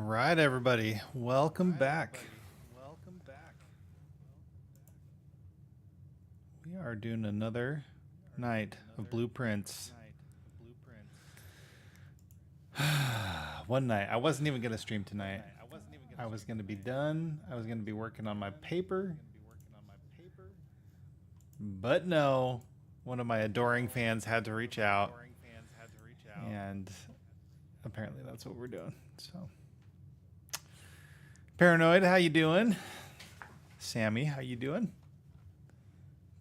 right, everybody. Welcome back. We are doing another night of blueprints. One night. I wasn't even going to stream tonight. I was going to be done. I was going to be working on my paper. But no, one of my adoring fans had to reach out. And apparently that's what we're doing. So, Paranoid, how you doing? Sammy, how you doing?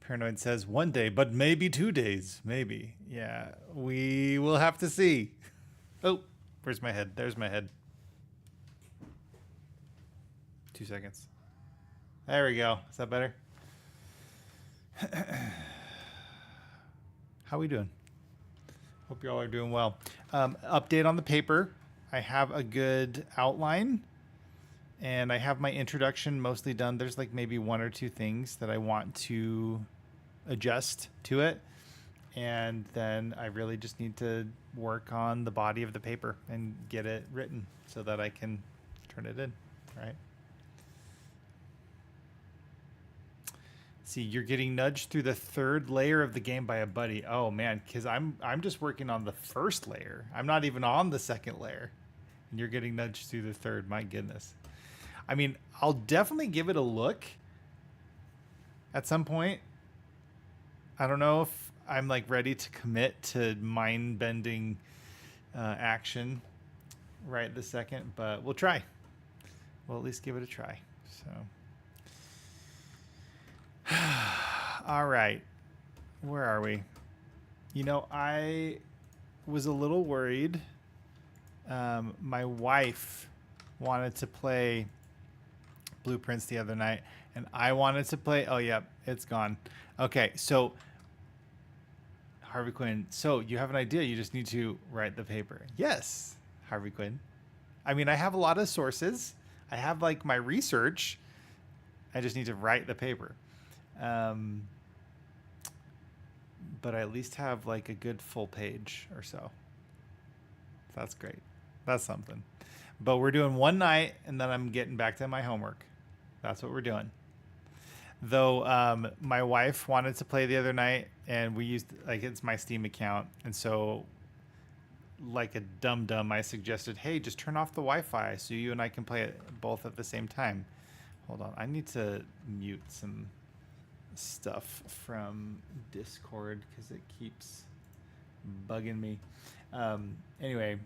Paranoid says 1 day, but maybe 2 days. Maybe. Yeah, we will have to see. Oh, where's my head? There's my head. 2 seconds. There we go. Is that better? How we doing? Hope y'all are doing well. Update on the paper. I have a good outline. And I have my introduction mostly done. There's like maybe one or two things that I want to adjust to it. And then I really just need to work on the body of the paper and get it written so that I can turn it in, right? See, you're getting nudged through the third layer of the game by a buddy. Oh man, because I'm just working on the first layer. I'm not even on the second layer. And you're getting nudged through the third. My goodness. I mean, I'll definitely give it a look at some point. I don't know if I'm like ready to commit to mind-bending action right this second, but we'll try. We'll at least give it a try. So, all right, where are we? You know, I was a little worried. My wife wanted to play Blueprints the other night, and I wanted to play. Oh, yep, it's gone. Okay, so Harvey Quinn. So you have an idea. You just need to write the paper. Yes, Harvey Quinn. I mean, I have a lot of sources. I have like my research. I just need to write the paper. But I at least have like a good full page or so. That's great. That's something. But we're doing one night, and then I'm getting back to my homework. That's what we're doing. Though my wife wanted to play the other night, and we used like it's my Steam account, and so like a dum-dum, I suggested, hey, just turn off the Wi-Fi so you and I can play it both at the same time. Hold on, I need to mute some stuff from Discord because it keeps bugging me. Anyway,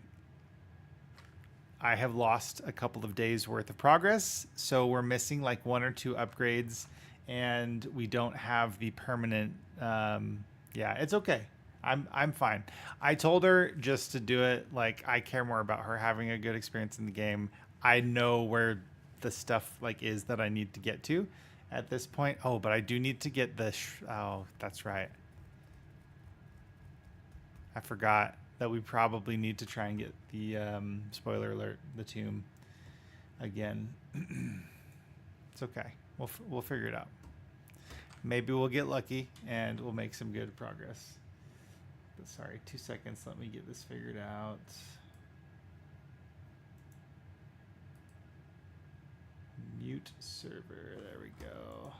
I have lost a couple of days worth of progress, so we're missing like one or two upgrades, and we don't have the permanent. Yeah, it's okay. I'm fine. I told her just to do it. Like, I care more about her having a good experience in the game. I know where the stuff like is that I need to get to at this point. Oh, but I do need to get the. Oh, that's right. I forgot that we probably need to try and get the spoiler alert, the tomb again. It's okay. We'll figure it out. Maybe we'll get lucky and we'll make some good progress. But sorry, 2 seconds. Let me get this figured out. Mute server. There we go.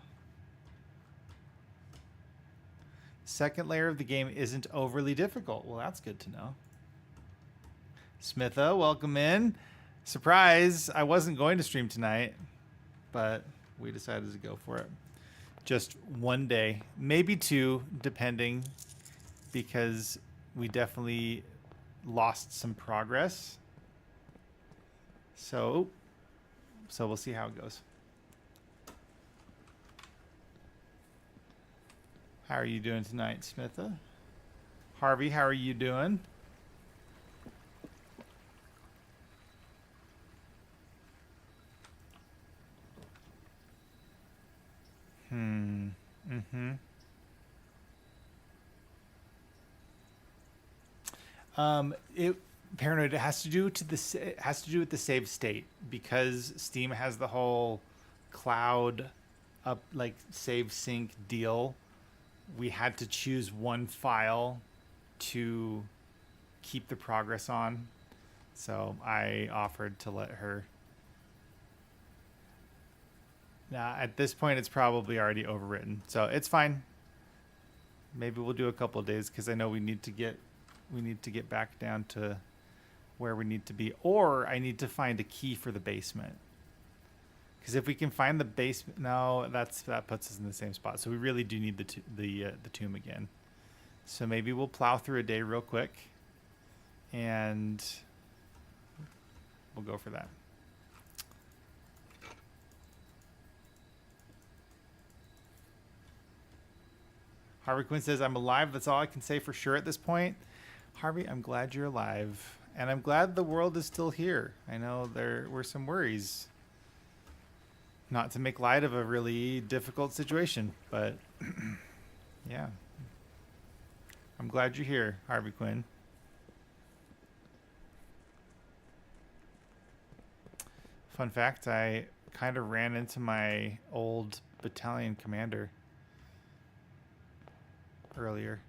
Second layer of the game isn't overly difficult. Well, that's good to know. Smitha, welcome in. Surprise! I wasn't going to stream tonight, but we decided to go for it. Just 1 day, maybe two, depending, because we definitely lost some progress. So we'll see how it goes. How are you doing tonight, Smitha? Harvey, how are you doing? Mm-hmm. It Paranoid. It has to do with the save state, because Steam has the whole cloud up like save sync deal. We had to choose one file to keep the progress on. So I offered to let her. Now, at this point, it's probably already overwritten, so it's fine. Maybe we'll do a couple of days because I know we need to get back down to where we need to be, or I need to find a key for the basement. Because if we can find the basement, no, that puts us in the same spot. So we really do need the tomb again. So maybe we'll plow through a day real quick, and we'll go for that. Harvey Quinn says, I'm alive. That's all I can say for sure at this point. Harvey, I'm glad you're alive. And I'm glad the world is still here. I know there were some worries. Not to make light of a really difficult situation, but yeah. I'm glad you're here, Harvey Quinn. Fun fact, I kind of ran into my old battalion commander earlier.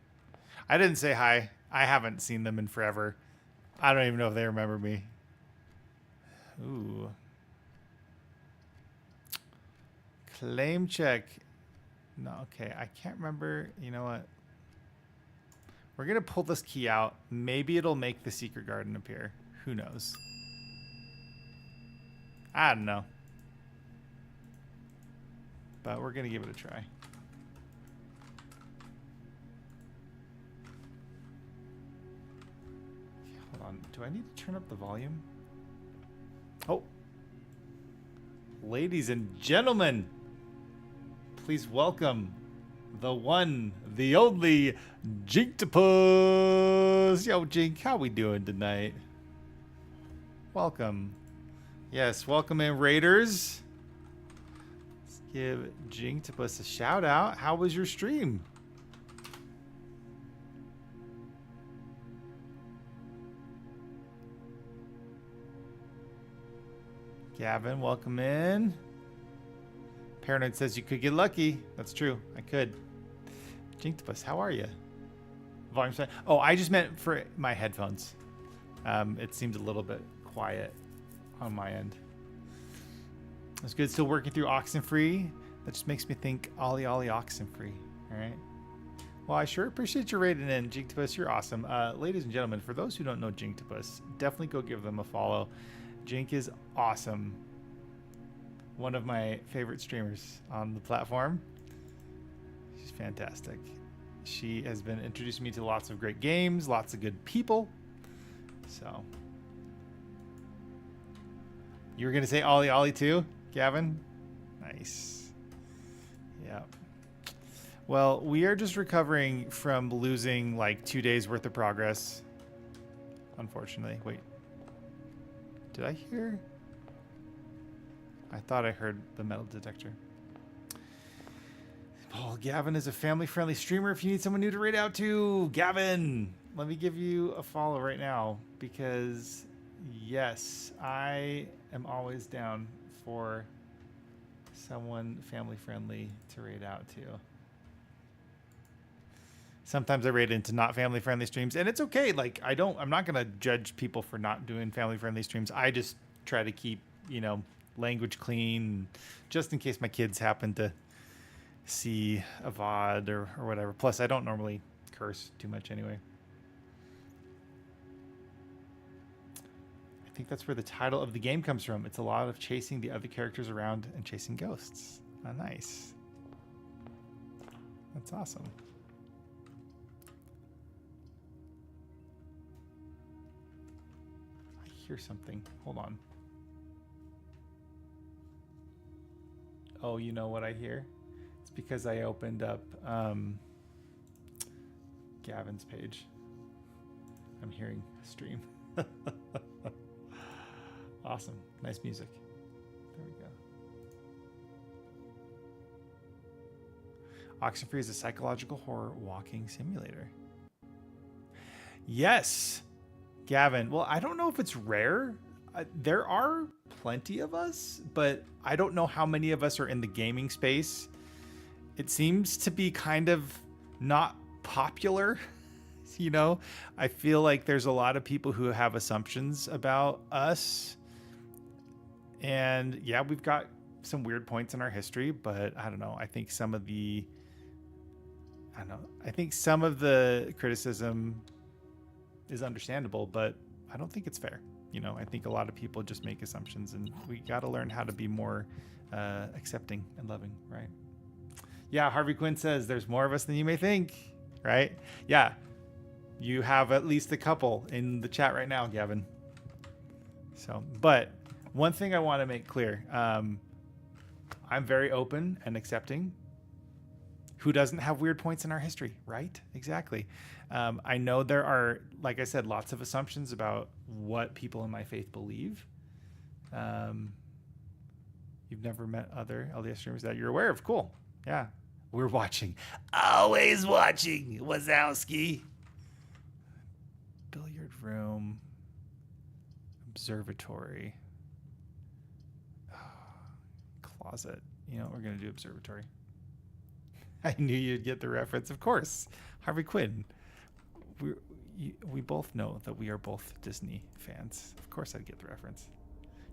I didn't say hi. I haven't seen them in forever. I don't even know if they remember me. Ooh. Claim check. No, okay. I can't remember. You know what? We're going to pull this key out. Maybe it'll make the secret garden appear. Who knows? I don't know. But we're going to give it a try. Hold on. Do I need to turn up the volume? Oh. Ladies and gentlemen, please welcome the one, the only Jinktopus. Yo, Jink, how we doing tonight? Welcome. Yes, welcome in, Raiders. Let's give Jinktopus a shout out. How was your stream? Gavin, welcome in. Paranoid says you could get lucky. That's true. I could. Jinktopus, how are you? Volume set. Oh, I just meant for my headphones. It seemed a little bit quiet on my end. It's good. Still working through Oxenfree. That just makes me think Ollie Ollie Oxenfree. All right. Well, I sure appreciate you rating in, Jinktopus. You're awesome. Ladies and gentlemen, for those who don't know Jinktopus, definitely go give them a follow. Jink is awesome. One of my favorite streamers on the platform. She's fantastic. She has been introducing me to lots of great games, lots of good people. So, you were going to say Ollie Ollie too, Gavin? Nice. Yeah. Well, we are just recovering from losing like 2 days worth of progress. Unfortunately. Wait. Did I hear? I thought I heard the metal detector. Paul, Gavin is a family-friendly streamer. If you need someone new to raid out to, Gavin, let me give you a follow right now because, yes, I am always down for someone family-friendly to raid out to. Sometimes I raid into not family-friendly streams, and it's okay. Like, I'm not going to judge people for not doing family-friendly streams. I just try to keep, language clean, just in case my kids happen to see a VOD or whatever. Plus, I don't normally curse too much anyway. I think that's where the title of the game comes from. It's a lot of chasing the other characters around and chasing ghosts. Oh, nice. That's awesome. I hear something. Hold on. Oh, you know what I hear? It's because I opened up Gavin's page. I'm hearing a stream. Awesome. Nice music. There we go. Oxenfree is a psychological horror walking simulator. Yes, Gavin. Well, I don't know if it's rare. There are plenty of us, but I don't know how many of us are in the gaming space. It seems to be kind of not popular. You know, I feel like there's a lot of people who have assumptions about us. And yeah, we've got some weird points in our history, but I don't know. I think some of the criticism is understandable, but I don't think it's fair. You know, I think a lot of people just make assumptions, and we got to learn how to be more accepting and loving, right? Yeah, Harvey Quinn says there's more of us than you may think, right? Yeah, you have at least a couple in the chat right now, Gavin. So, but one thing I want to make clear, I'm very open and accepting. Who doesn't have weird points in our history, right? Exactly. I know there are, like I said, lots of assumptions about what people in my faith believe. You've never met other LDS streamers that you're aware of. Cool. Yeah. We're watching. Always watching. Wazowski. Billiard room. Observatory. Closet. You know, we're going to do observatory. I knew you'd get the reference. Of course. Harvey Quinn. We both know that we are both Disney fans. Of course I'd get the reference.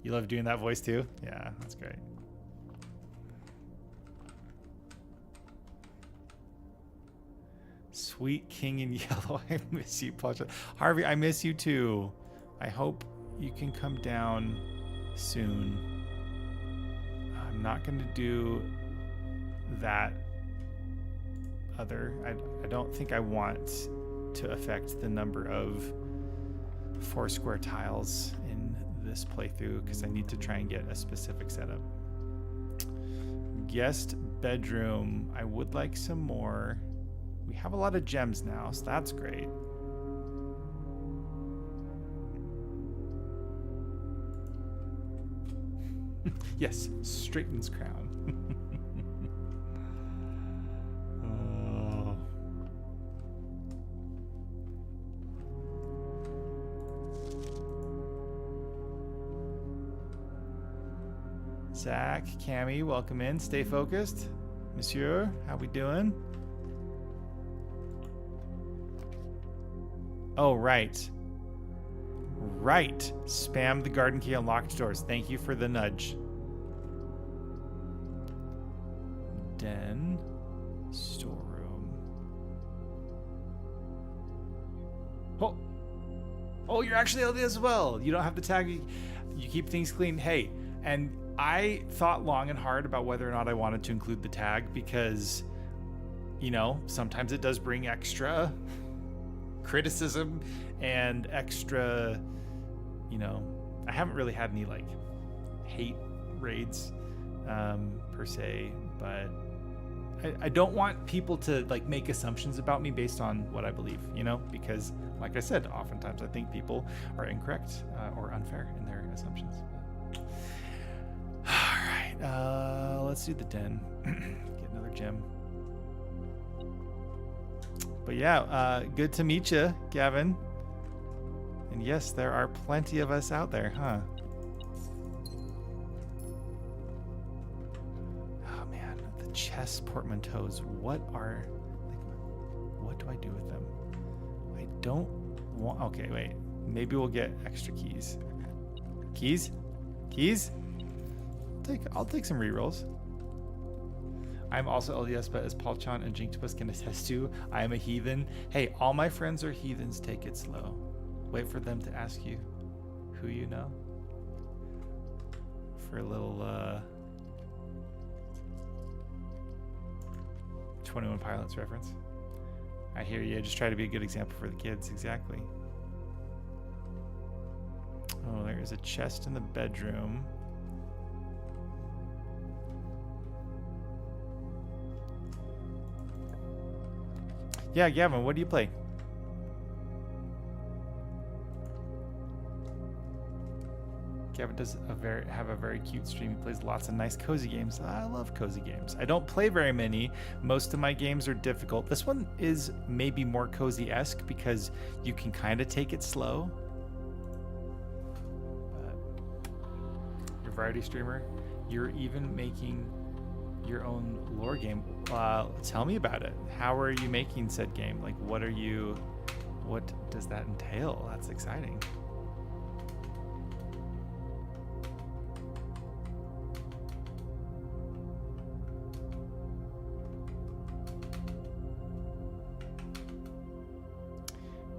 You love doing that voice too? Yeah, that's great. Sweet King in Yellow. I miss you, Paul. Harvey, I miss you too. I hope you can come down soon. I'm not going to do that other. I don't think I want to affect the number of 4 square tiles in this playthrough because I need to try and get a specific setup. Guest bedroom. I would like some more. We have a lot of gems now, so that's great. Yes, straightens crown. Zach, Cammy, welcome in. Stay focused. Monsieur, how we doing? Oh, right. Right. Spam the garden key on locked doors. Thank you for the nudge. Den. Storeroom. Oh. Oh, you're actually LD as well. You don't have the tag. You keep things clean. Hey, and I thought long and hard about whether or not I wanted to include the tag because, you know, sometimes it does bring extra criticism and extra, you know, I haven't really had any like hate raids per se, but I don't want people to like make assumptions about me based on what I believe, you know, because like I said, oftentimes I think people are incorrect or unfair in their assumptions. All right, let's do the den. Get another gem. But yeah, good to meet you, Gavin. And yes, there are plenty of us out there, huh? Oh man, the chess portmanteaus. What do I do with them? I don't want. Okay, wait. Maybe we'll get extra keys. Keys? I'll take some rerolls. I'm also LDS, but as Paul Chan and Jinktopus can attest to, I am a heathen. Hey, all my friends are heathens. Take it slow. Wait for them to ask you who you know. For a little 21 Pilots reference. I hear you. Just try to be a good example for the kids. Exactly. Oh, there's a chest in the bedroom. Yeah, Gavin, what do you play? Gavin does have a very cute stream. He plays lots of nice cozy games. I love cozy games. I don't play very many. Most of my games are difficult. This one is maybe more cozy-esque because you can kind of take it slow. But you're a variety streamer. You're even making your own lore game. Tell me about it. How are you making said game? Like, what are you What does that entail? That's exciting.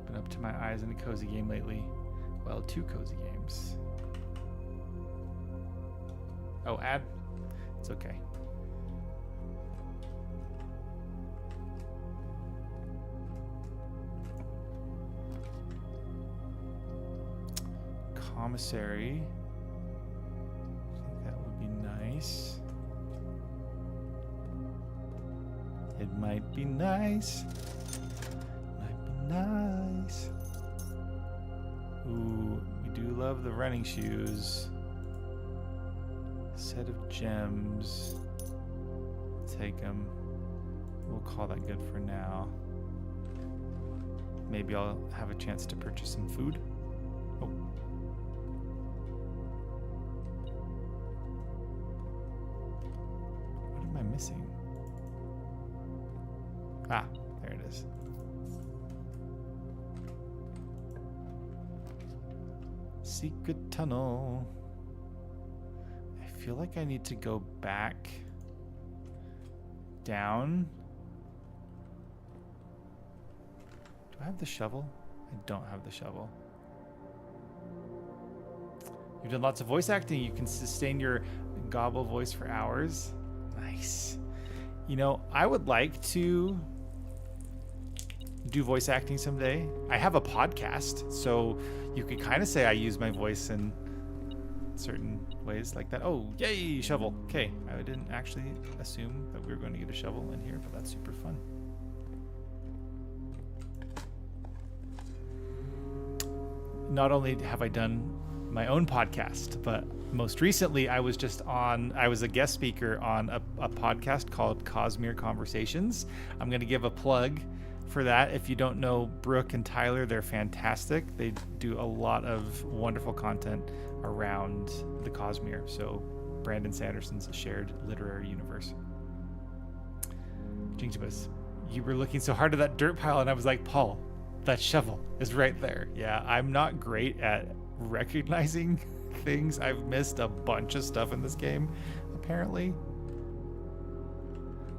Been up to my eyes in a cozy game lately. Well, 2 cozy games. Oh, ad? It's okay. Commissary. I think that would be nice. It might be nice. Might be nice. Ooh, we do love the running shoes. Set of gems. Take them. We'll call that good for now. Maybe I'll have a chance to purchase some food. Oh. What am I missing? Ah, there it is. Secret tunnel. I feel like I need to go back down. Do I have the shovel? I don't have the shovel. You've done lots of voice acting. You can sustain your gobble voice for hours. Nice. You know, I would like to do voice acting someday. I have a podcast, so you could kind of say I use my voice in certain ways like that. Oh, yay, shovel. Okay, I didn't actually assume that we were going to get a shovel in here, but that's super fun. Not only have I done my own podcast, but most recently I was a guest speaker on a podcast called Cosmere Conversations. I'm going to give a plug for that. If you don't know Brooke and Tyler, they're fantastic. They do a lot of wonderful content around the Cosmere, so Brandon Sanderson's shared literary universe. Jinxibus, you were looking so hard at that dirt pile, and I was like, Paul, that shovel is right there. Yeah, I'm not great at recognizing things. I've missed a bunch of stuff in this game, apparently.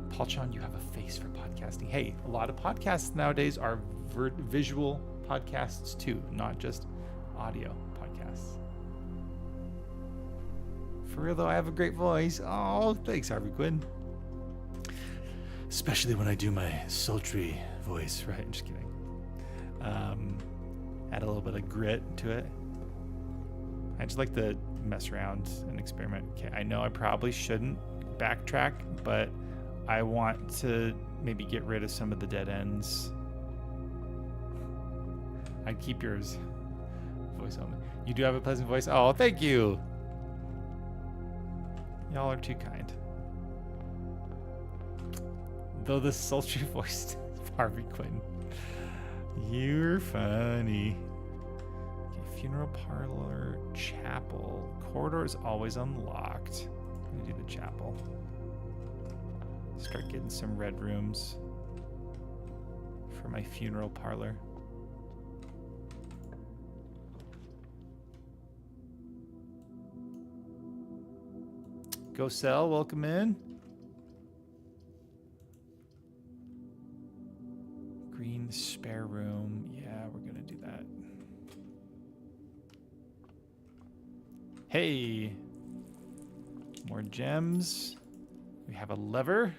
Paul Chan, you have a face for podcasting. Hey, a lot of podcasts nowadays are visual podcasts too, not just audio podcasts. For real though, I have a great voice. Oh, thanks, Harvey Quinn. Especially when I do my sultry voice, right? I'm just kidding. Add a little bit of grit to it. I just like to mess around and experiment. Okay, I know I probably shouldn't backtrack, but I want to maybe get rid of some of the dead ends. I'd keep yours voice on. You do have a pleasant voice. Oh, thank you. Y'all are too kind. Though the sultry voice of Harvey Quinn. You're funny. Okay, funeral parlor, chapel. Corridor is always unlocked. I'm gonna do the chapel. Start getting some red rooms for my funeral parlor. Go sell, welcome in. Green spare room. Yeah, we're gonna do that. Hey, more gems. We have a lever.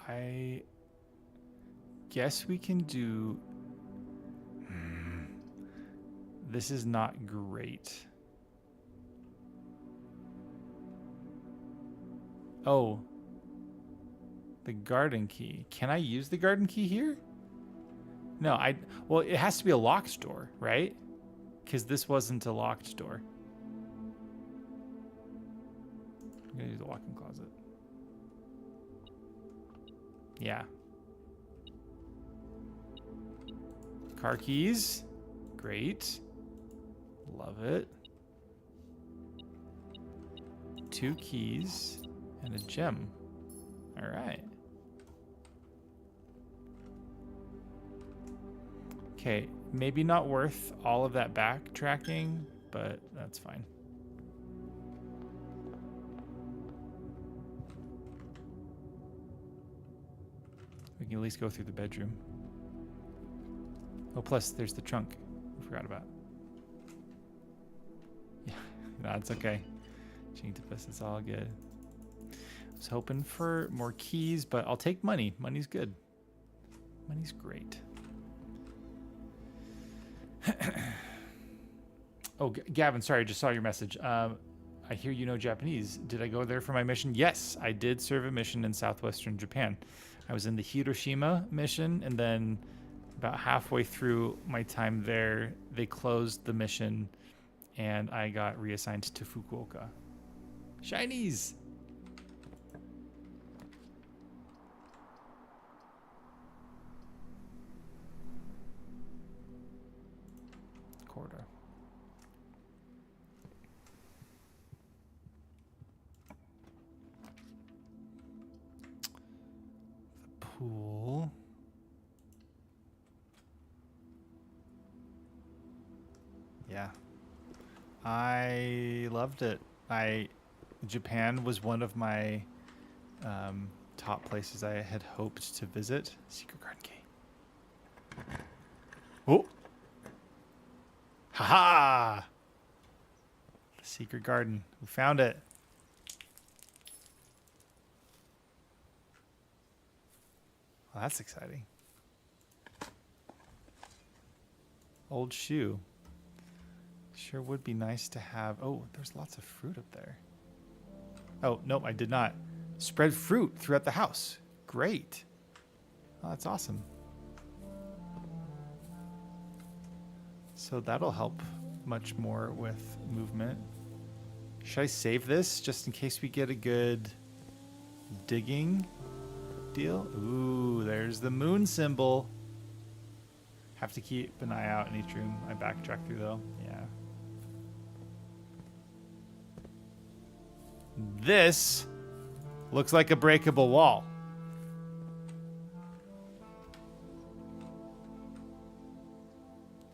I guess we can do... This is not great. Oh. The garden key. Can I use the garden key here? No, well, it has to be a locked door, right? Because this wasn't a locked door. I'm going to use the walk-in closet. Yeah. Car keys. Great. Love it. 2 keys and a gem. All right. Okay, maybe not worth all of that backtracking, but that's fine. We can at least go through the bedroom. Oh, plus there's the trunk. I forgot about. Yeah, no, it's okay. Jinktopus, it's all good. I was hoping for more keys, but I'll take money. Money's good. Money's great. Oh, Gavin, sorry, I just saw your message. I hear you know Japanese. Did I go there for my mission? Yes, I did serve a mission in southwestern Japan. I was in the Hiroshima mission, and then about halfway through my time there, they closed the mission, and I got reassigned to Fukuoka. Shinies! Corridor. The pool. Yeah. I loved it. Japan was one of my top places I had hoped to visit. Secret garden key. Oh! Haha! The secret garden. We found it. Well, that's exciting. Old shoe. Sure would be nice to have. Oh, there's lots of fruit up there. Oh, nope, I did not. Spread fruit throughout the house. Great. Oh, that's awesome. So that'll help much more with movement. Should I save this just in case we get a good digging deal? Ooh, there's the moon symbol. Have to keep an eye out in each room I backtrack through though. Yeah. This looks like a breakable wall.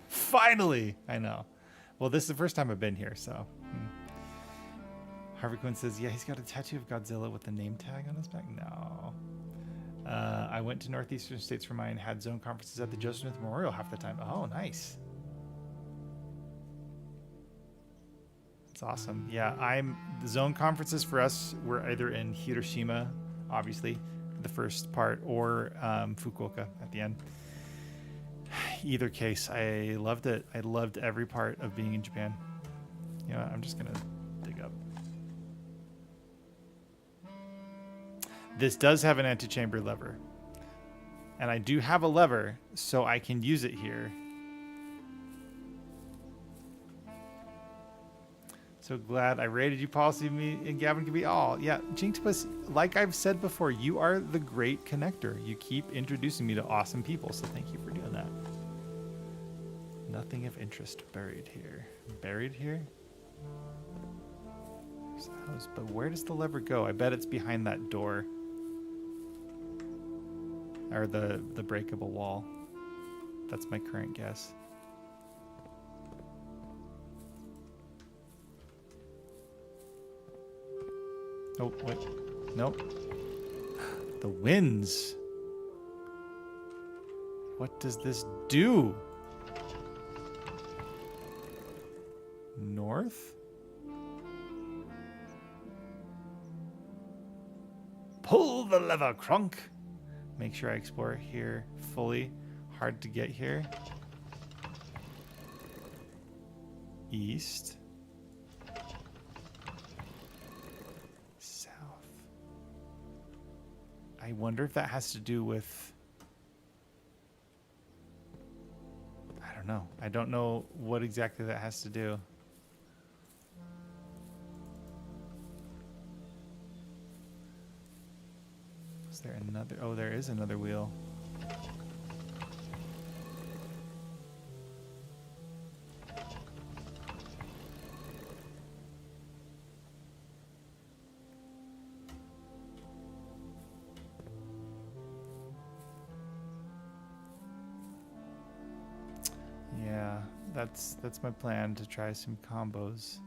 Finally! I know. Well, this is the first time I've been here, so. Harvey Quinn says, yeah, he's got a tattoo of Godzilla with the name tag on his back. No. I went to Northeastern States for mine, had zone conferences at the Joseph Smith Memorial half the time. Oh, nice. That's awesome. Yeah, the zone conferences for us were either in Hiroshima, obviously, the first part, or Fukuoka at the end. Either case, I loved it. I loved every part of being in Japan. You know, I'm just going to dig up. This does have an antechamber lever. And I do have a lever, so I can use it here. So glad I rated you, Policy, me and Gavin can be all. Yeah, Jinktopus, like I've said before, you are the great connector. You keep introducing me to awesome people, so thank you for doing that. Nothing of interest buried here. Buried here? There's the house, but where does the lever go? I bet it's behind that door. Or the breakable wall. That's my current guess. Oh, wait. Nope. The winds. What does this do? North? Pull the lever, Crunk. Make sure I explore here fully. Hard to get here. East. South. I wonder if that has to do with... I don't know. I don't know what exactly that has to do. Is there another? Oh, there is another wheel. That's my plan, to try some combos.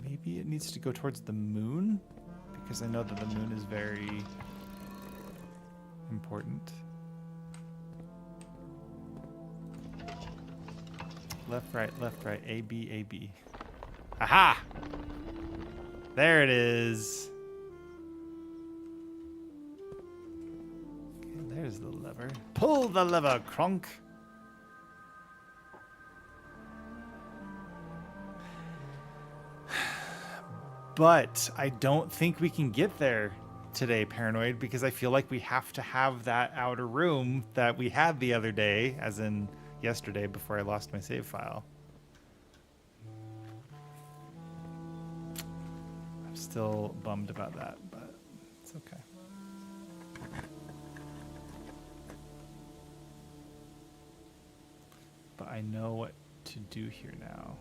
Maybe it needs to go towards the moon, because I know that the moon is very important. Left, right, A, B, A, B. Aha! There it is. Okay, there's the lever. Pull the lever, Kronk. But I don't think we can get there today, Paranoid, because I feel like we have to have that outer room that we had the other day, as in yesterday before I lost my save file. I'm still bummed about that, but it's okay. But I know what to do here now.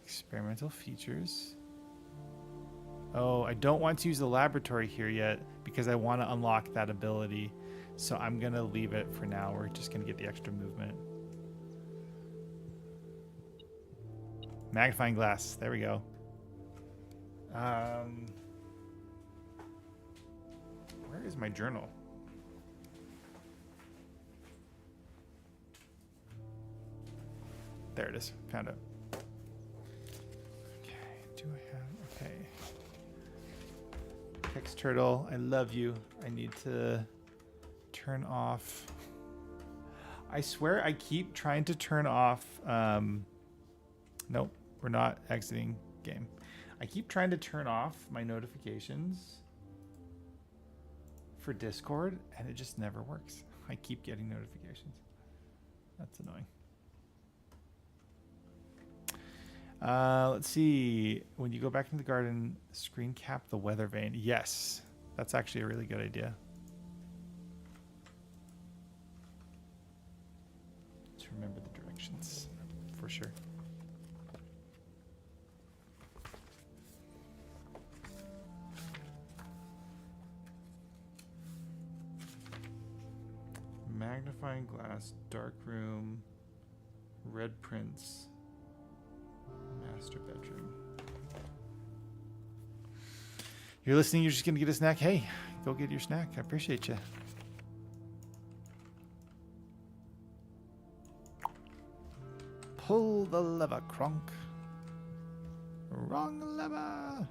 Experimental features. Oh, I don't want to use the laboratory here yet because I want to unlock that ability. So I'm going to leave it for now. We're just going to get the extra movement. Magnifying glass. There we go. Where is my journal? There it is. Found it. Do I have... Okay. Hex Turtle, I love you. I need to turn off... I swear I keep trying to turn off... Nope, we're not exiting game. I keep trying to turn off my notifications for Discord, and it just never works. I keep getting notifications. That's annoying. Let's see. When you go back into the garden, screen cap the weather vane. Yes, that's actually a really good idea. To remember the directions, for sure. Magnifying glass, dark room, red prints. Master bedroom. You're listening, you're just gonna get a snack. Hey, go get your snack. I appreciate you. Pull the lever, Kronk. Wrong lever.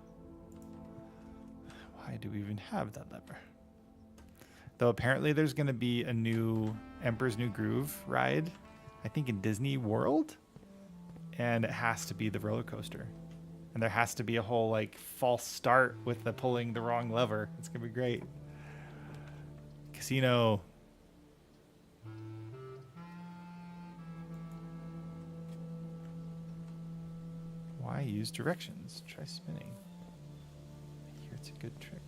Why do we even have that lever? Though apparently there's gonna be a new Emperor's New Groove ride, I think in Disney World. And it has to be the roller coaster. And there has to be a whole like false start with the pulling the wrong lever. It's gonna be great. Casino. Why use directions? Try spinning. I hear it's a good trick.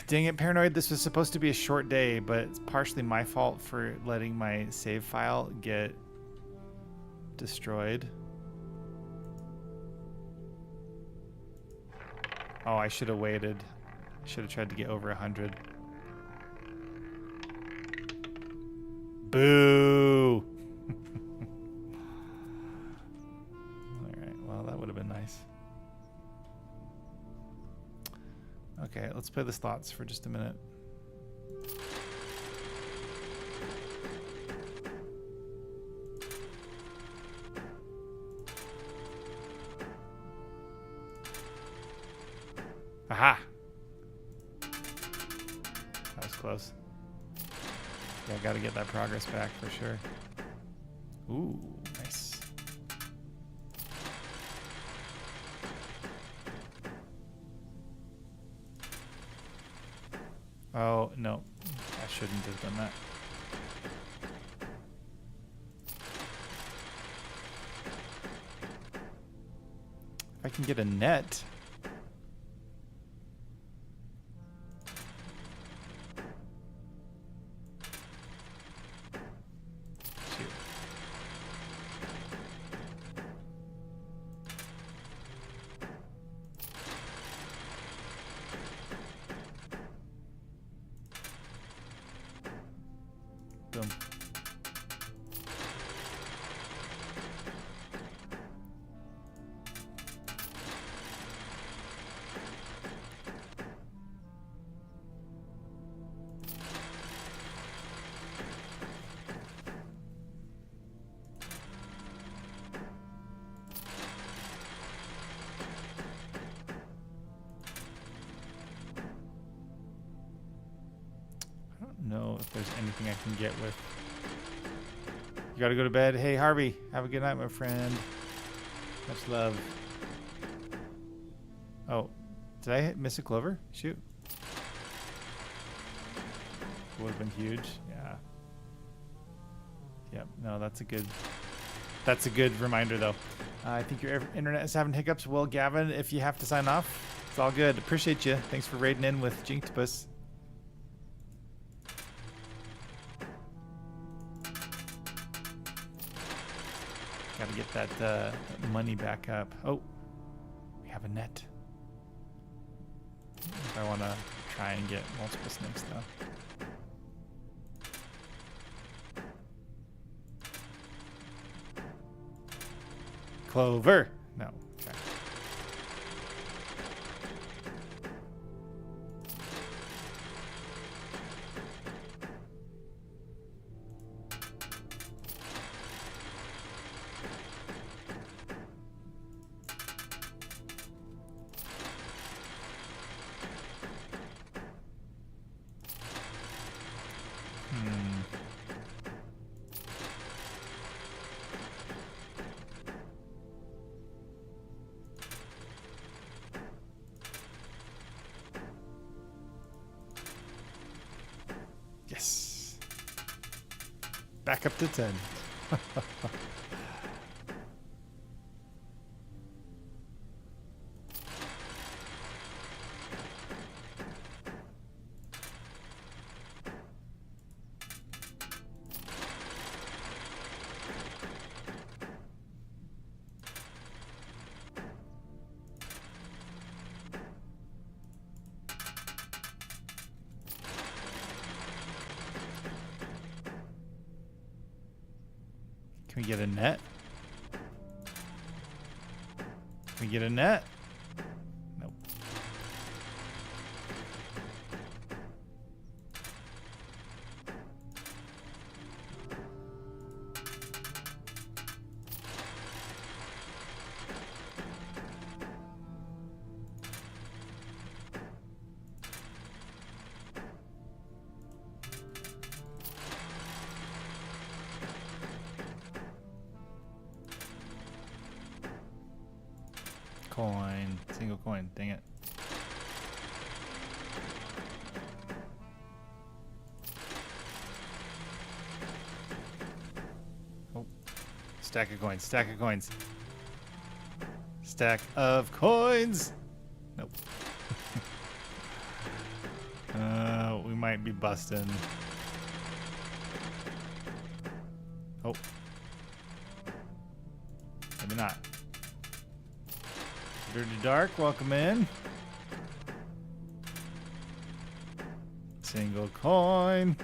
Dang it, Paranoid. This was supposed to be a short day, but it's partially my fault for letting my save file get destroyed. Oh, I should have waited. I should have tried to get over 100. Boo! Alright, well, that would have been nice. Okay, let's play the slots for just a minute. Aha! That was close. Yeah, I gotta get that progress back for sure. Ooh, nice. Oh, no. I shouldn't have done that. If I can get a net, Boom. I don't know if there's anything I can get with. You gotta go to bed. Hey, Harvey, have a good night, my friend. Much love. Oh, did I miss a clover? Shoot. Would have been huge. Yeah. Yep. No, that's a good reminder though. I think your internet is having hiccups. Well, Gavin, if you have to sign off, it's all good. Appreciate you. Thanks for raiding in with Jinktopus. Gotta get that money back up. Oh, we have a net. If I want to try and get multiple snakes though. Clover. No. Okay. Yes. Back up to 10. Can we get a net? Can we get a net? Nope. Coin. Single coin. Dang it. Oh. Stack of coins. Stack of coins. Stack of coins. Nope. We might be busting. Oh. Maybe not. Dirty Dark, welcome in. Single coin.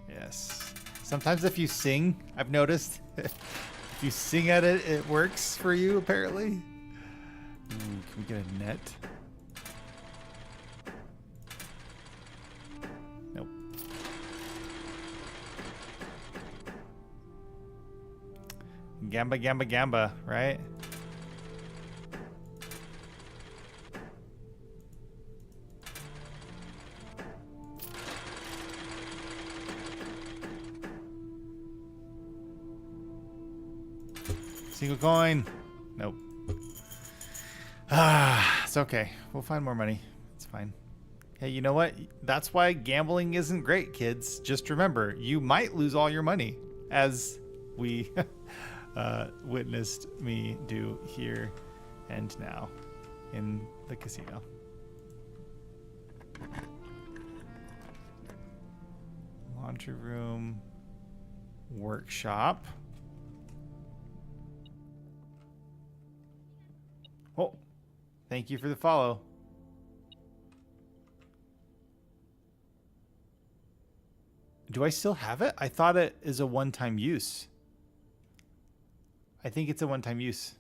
Yes. Sometimes if you sing, I've noticed, if you sing at it, it works for you, apparently. Ooh, can we get a net? Nope. Gamba, gamba, gamba, right? Single coin. Nope. It's okay. We'll find more money. It's fine. Hey, you know what? That's why gambling isn't great, kids. Just remember, you might lose all your money, as we witnessed me do here and now in the casino. Laundry room. Workshop. Oh, thank you for the follow. Do I still have it? I thought it is a one-time use. I think it's a one-time use.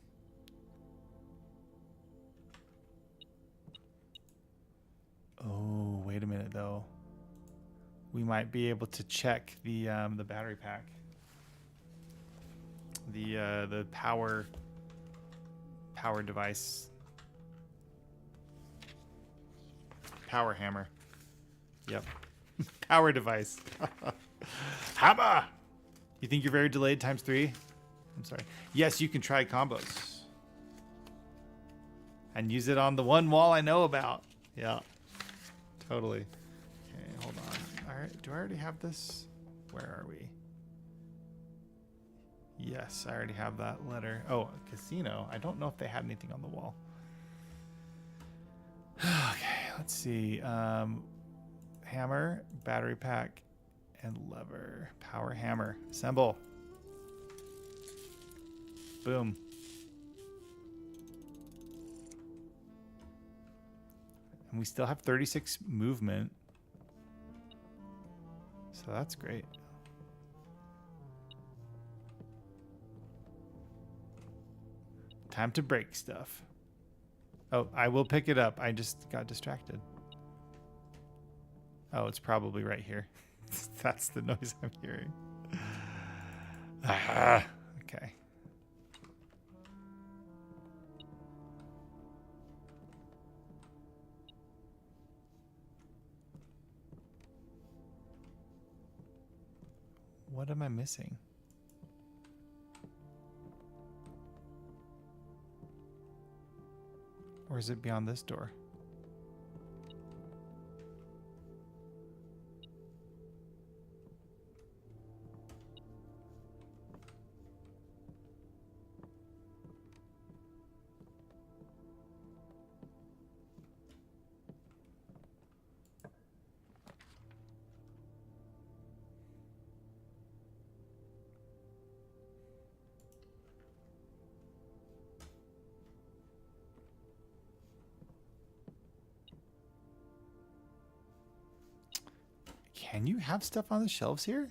Oh, wait a minute though. We might be able to check the battery pack. The power device. Power hammer. Yep. Power device. Hammer! You think you're very delayed times 3? I'm sorry. Yes, you can try combos. And use it on the one wall I know about. Yeah. Totally. Okay, hold on. All right, do I already have this? Where are we? Yes, I already have that letter. Oh, a casino. I don't know if they had anything on the wall. Okay, let's see. Hammer, battery pack, and lever. Power hammer. Assemble. Boom. And we still have 36 movement. So that's great. Time to break stuff. Oh, I will pick it up. I just got distracted. Oh, it's probably right here. That's the noise I'm hearing. Okay. What am I missing? Or is it beyond this door? Can you have stuff on the shelves here?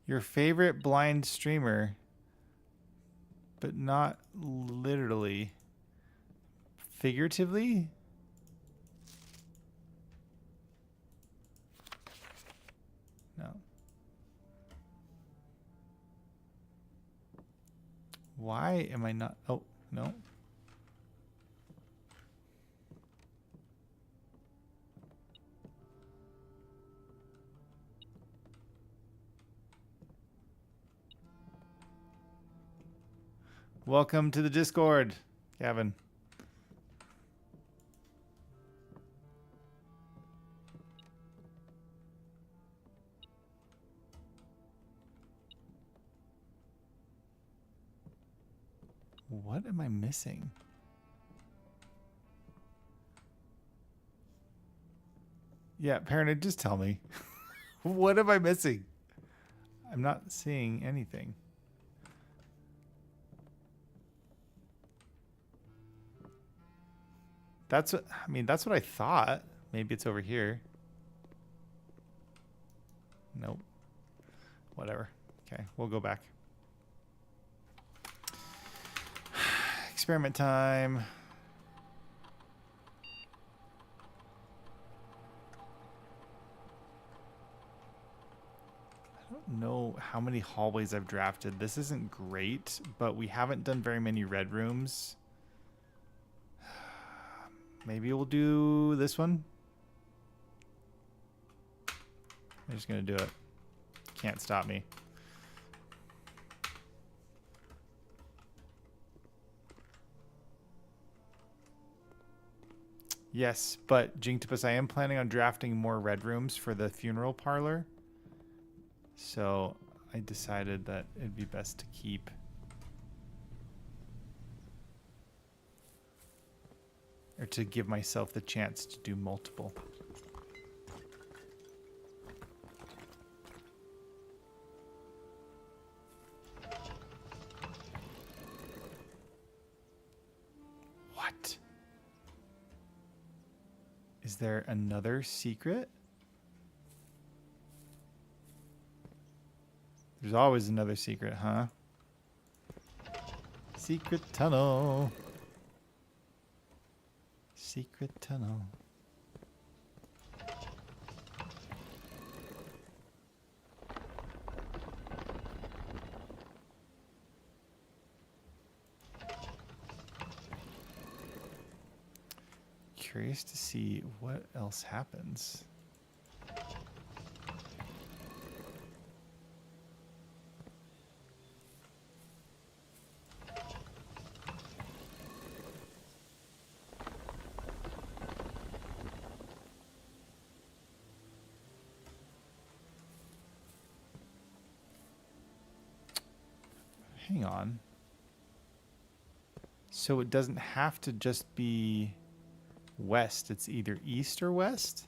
Your favorite blind streamer, but not literally. Figuratively? No. Why am I not? Oh, no. Welcome to the Discord, Gavin. What am I missing? Yeah, Paranoid, just tell me. What am I missing? I'm not seeing anything. That's what I mean, that's what I thought. Maybe it's over here. Nope. Whatever. Okay, we'll go back. Experiment time. I don't know how many hallways I've drafted. This isn't great, but we haven't done very many red rooms. Maybe we'll do this one. I'm just going to do it. Can't stop me. Yes, but Jinktopus, I am planning on drafting more red rooms for the funeral parlor. So I decided that it'd be best to keep or to give myself the chance to do multiple. What? Is there another secret? There's always another secret, huh? Secret tunnel. Secret tunnel. Curious to see what else happens. Hang on. So it doesn't have to just be west. It's either east or west.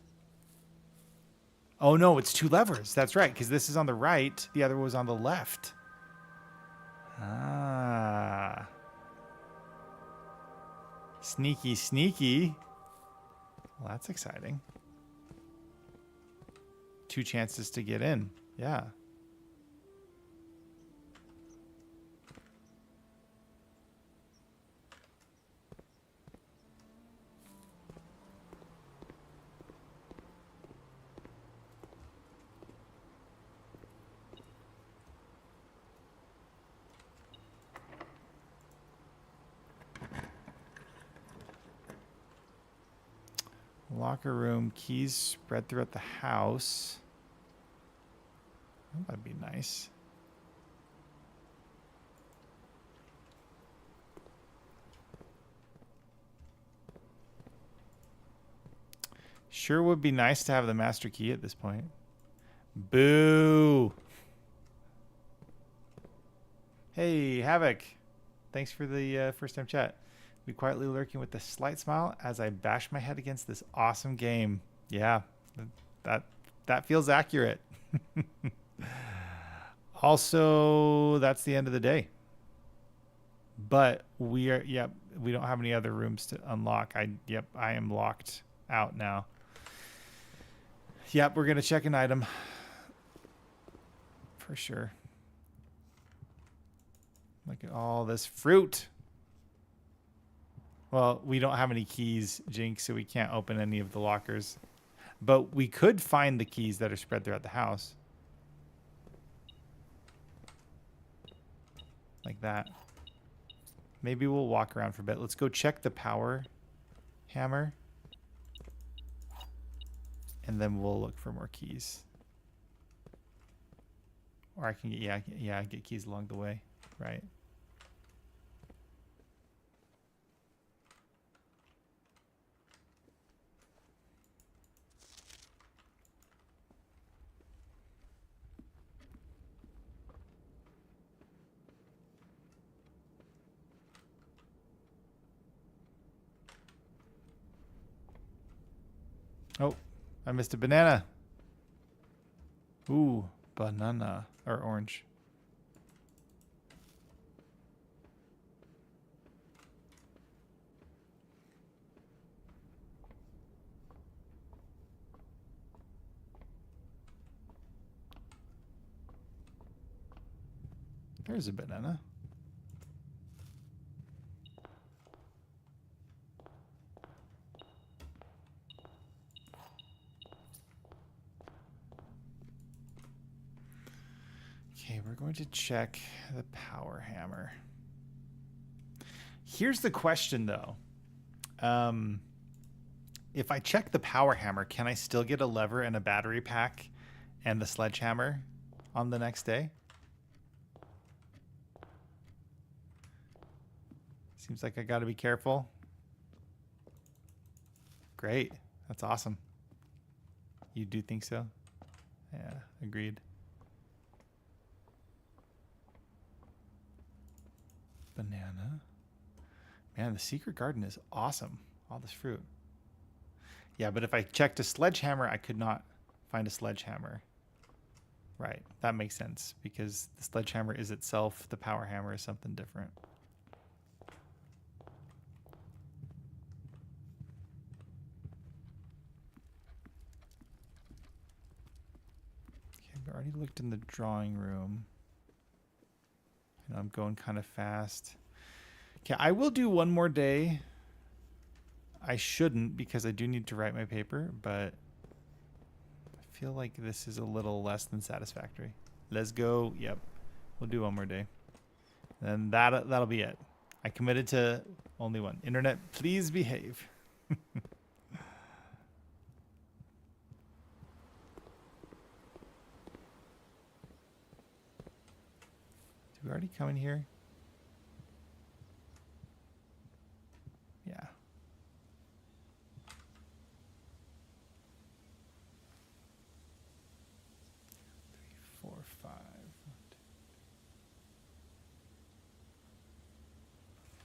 Oh no, it's two levers. That's right, because this is on the right. The other was on the left. Ah. Sneaky, sneaky. Well, that's exciting. 2 chances to get in. Yeah. Locker room, keys spread throughout the house. Oh, that'd be nice. Sure would be nice to have the master key at this point. Boo! Hey, Havoc. Thanks for the first time chat. Be quietly lurking with a slight smile as I bash my head against this awesome game. Yeah, that feels accurate. Also, that's the end of the day. But we don't have any other rooms to unlock. I am locked out now. Yep, we're gonna check an item for sure. Look at all this fruit. Well, we don't have any keys, Jinx, so we can't open any of the lockers. But we could find the keys that are spread throughout the house. Like that. Maybe we'll walk around for a bit. Let's go check the power hammer. And then we'll look for more keys. Or I can get, get keys along the way. Right. Oh, I missed a banana. Ooh, banana or orange. There's a banana. Okay, we're going to check the power hammer. Here's the question, though. If I check the power hammer, can I still get a lever and a battery pack and the sledgehammer on the next day? Seems like I got to be careful. Great. That's awesome. You do think so? Yeah, agreed. Banana. Man, the secret garden is awesome. All this fruit. Yeah, but if I checked a sledgehammer, I could not find a sledgehammer. Right, that makes sense because the sledgehammer is itself, the power hammer is something different. Okay, I've already looked in the drawing room. I'm going kind of fast. Okay, I will do one more day. I shouldn't because I do need to write my paper, but I feel like this is a little less than satisfactory. Let's go. Yep. We'll do one more day. And that'll be it. I committed to only one. Internet, please behave. Did we already come in here? Yeah. 3, 4, 5.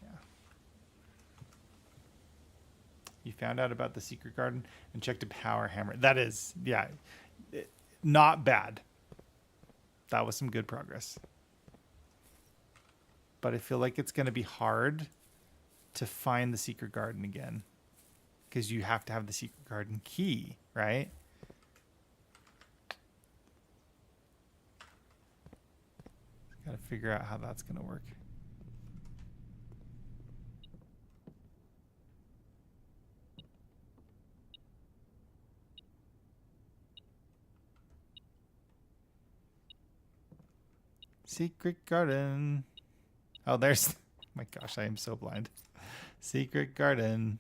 Yeah. You found out about the secret garden and checked a power hammer. That is, yeah, not bad. That was some good progress. But I feel like it's going to be hard to find the secret garden again because you have to have the secret garden key, right? Got to figure out how that's going to work. Secret garden. Oh, there's... my gosh, I am so blind. Secret garden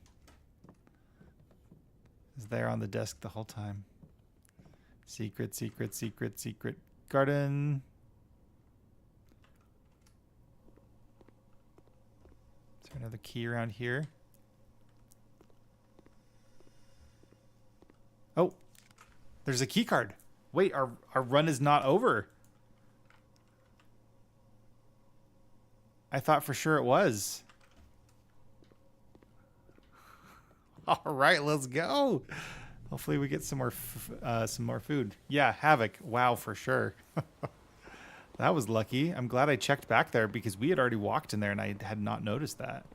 is there on the desk the whole time. Secret, secret, secret, secret garden. Is there another key around here? Oh, there's a key card. Wait, our run is not over. I thought for sure it was. All right, let's go. Hopefully we get some more food. Yeah, Havoc. Wow, for sure. That was lucky. I'm glad I checked back there because we had already walked in there and I had not noticed that.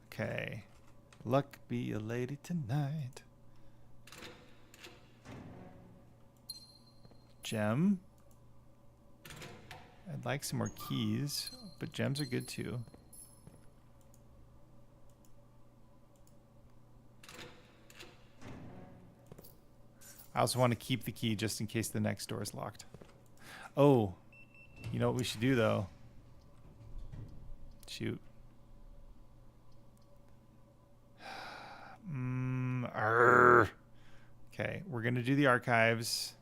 Okay. Luck be a lady tonight. Gem. I'd like some more keys, but gems are good too. I also want to keep the key just in case the next door is locked. Oh, you know what we should do though? Shoot. Okay, we're going to do the archives.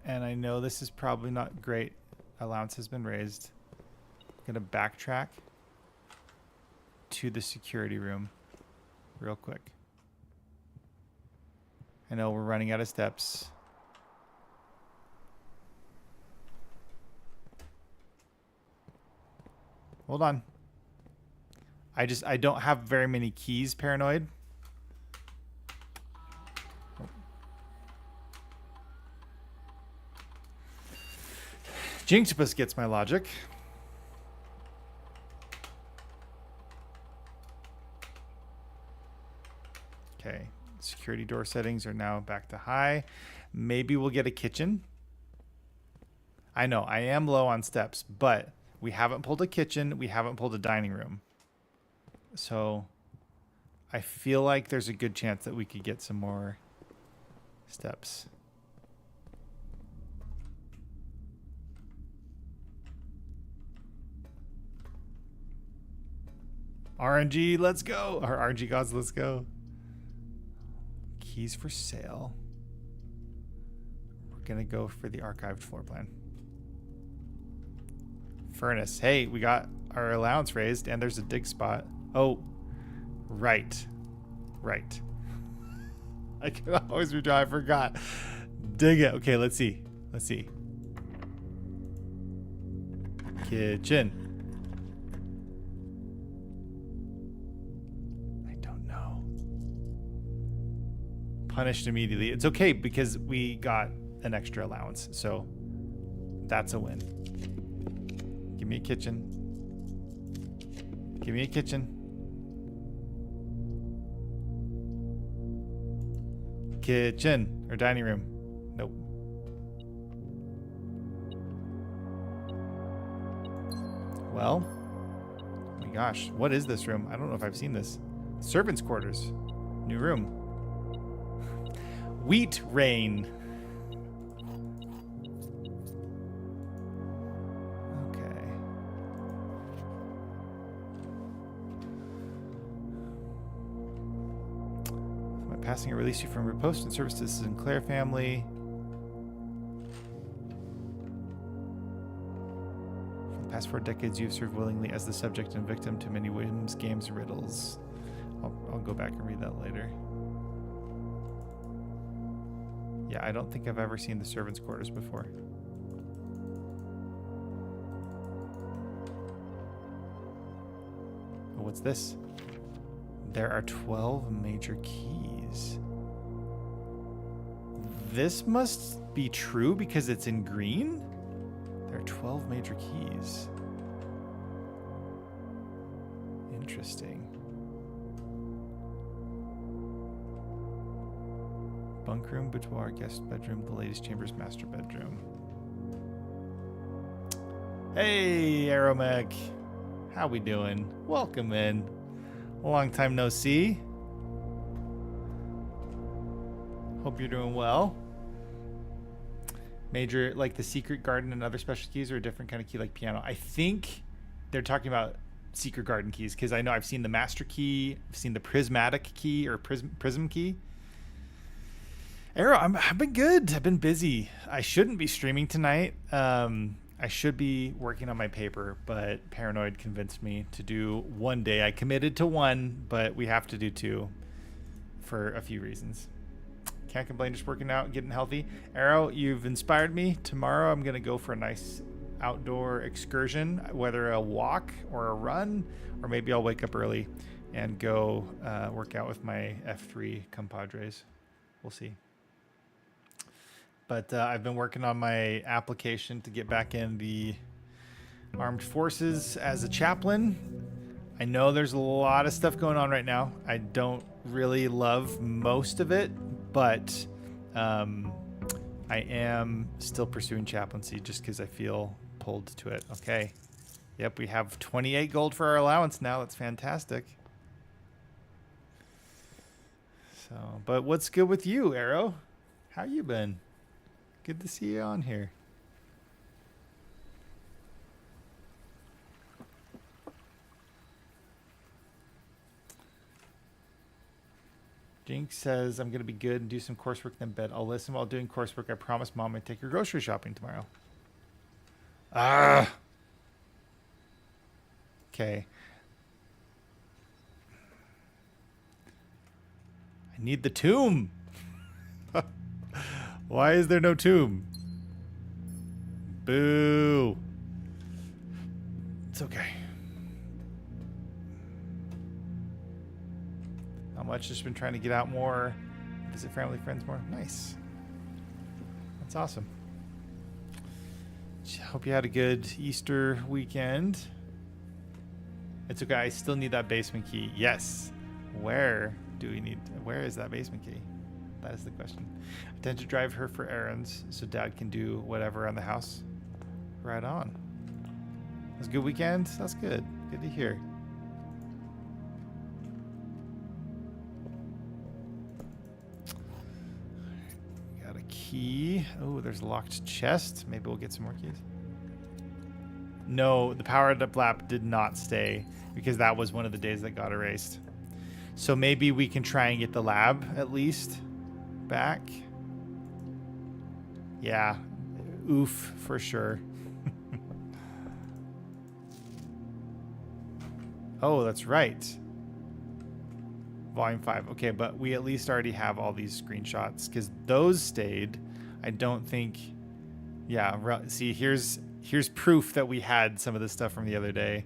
And I know this is probably not great. Allowance has been raised. I'm going to backtrack to the security room real quick. I know we're running out of steps. Hold on. I don't have very many keys, paranoid. Jinxpus gets my logic. Okay, security door settings are now back to high. Maybe we'll get a kitchen. I know, I am low on steps, but we haven't pulled a kitchen. We haven't pulled a dining room. So I feel like there's a good chance that we could get some more steps. RNG, let's go. Or RNG gods, let's go. Keys for sale. We're going to go for the archived floor plan. Furnace. Hey, we got our allowance raised and there's a dig spot. Oh, right. Right. I can always redraw. I forgot. Dig it. Okay, let's see. Let's see. Kitchen. punished immediately. It's okay because we got an extra allowance, so that's a win. Give me a kitchen. Give me a kitchen. Kitchen or dining room. Nope. Well, oh my gosh, what is this room? I don't know if I've seen this. Servants' quarters. New room. Wheat rain. Okay. My passing, I release you from repost and service to the Sinclair family. For the past 4 decades, you have served willingly as the subject and victim to many whims, games, and riddles. I'll go back and read that later. Yeah, I don't think I've ever seen the servants' quarters before. Oh, what's this? There are 12 major keys. This must be true because it's in green? There are 12 major keys. Interesting. Bunk room, boudoir, guest bedroom, the ladies' chambers, master bedroom. Hey, Aeromech. How we doing? Welcome in. Long time no see. Hope you're doing well. Major, like the secret garden and other special keys, or a different kind of key like piano? I think they're talking about secret garden keys, because I know I've seen the master key, I've seen the prismatic key or prism key. Arrow, I've been good. I've been busy. I shouldn't be streaming tonight. I should be working on my paper, but Paranoid convinced me to do one day. I committed to one, but we have to do 2 for a few reasons. Can't complain, just working out, getting healthy. Arrow, you've inspired me. Tomorrow I'm going to go for a nice outdoor excursion, whether a walk or a run, or maybe I'll wake up early and go work out with my F3 compadres. We'll see. But I've been working on my application to get back in the armed forces as a chaplain. I know there's a lot of stuff going on right now. I don't really love most of it, but I am still pursuing chaplaincy just because I feel pulled to it. Okay. Yep, we have 28 gold for our allowance now. That's fantastic. So, but what's good with you, Arrow? How you been? Good to see you on here. Jinx says, I'm going to be good and do some coursework then bed. I'll listen while doing coursework. I promise Mom I'd take her grocery shopping tomorrow. Ah. Okay. I need the tomb. Why is there no tomb? Boo. It's okay. Not much. Just been trying to get out more, visit family, friends more. Nice. That's awesome. Hope you had a good Easter weekend. It's okay. I still need that basement key. Yes. Where is that basement key? That is the question. I tend to drive her for errands so Dad can do whatever on the house. Right on. It was a good weekend? That's good. Good to hear. Got a key. Oh, there's a locked chest. Maybe we'll get some more keys. No, the powered up lap did not stay because that was one of the days that got erased. So maybe we can try and get the lab at least back. Yeah, oof for sure. Oh, that's right. Volume 5. Okay, but we at least already have all these screenshots because those stayed. I don't think. Yeah, see, here's proof that we had some of the stuff from the other day.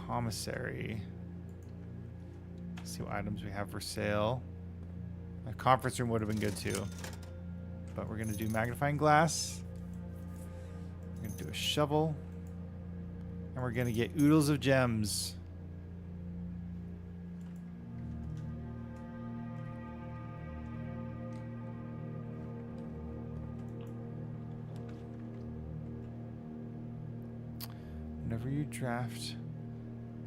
Commissary. See what items we have for sale. A conference room would have been good too. But we're going to do magnifying glass. We're going to do a shovel. And we're going to get oodles of gems. Whenever you draft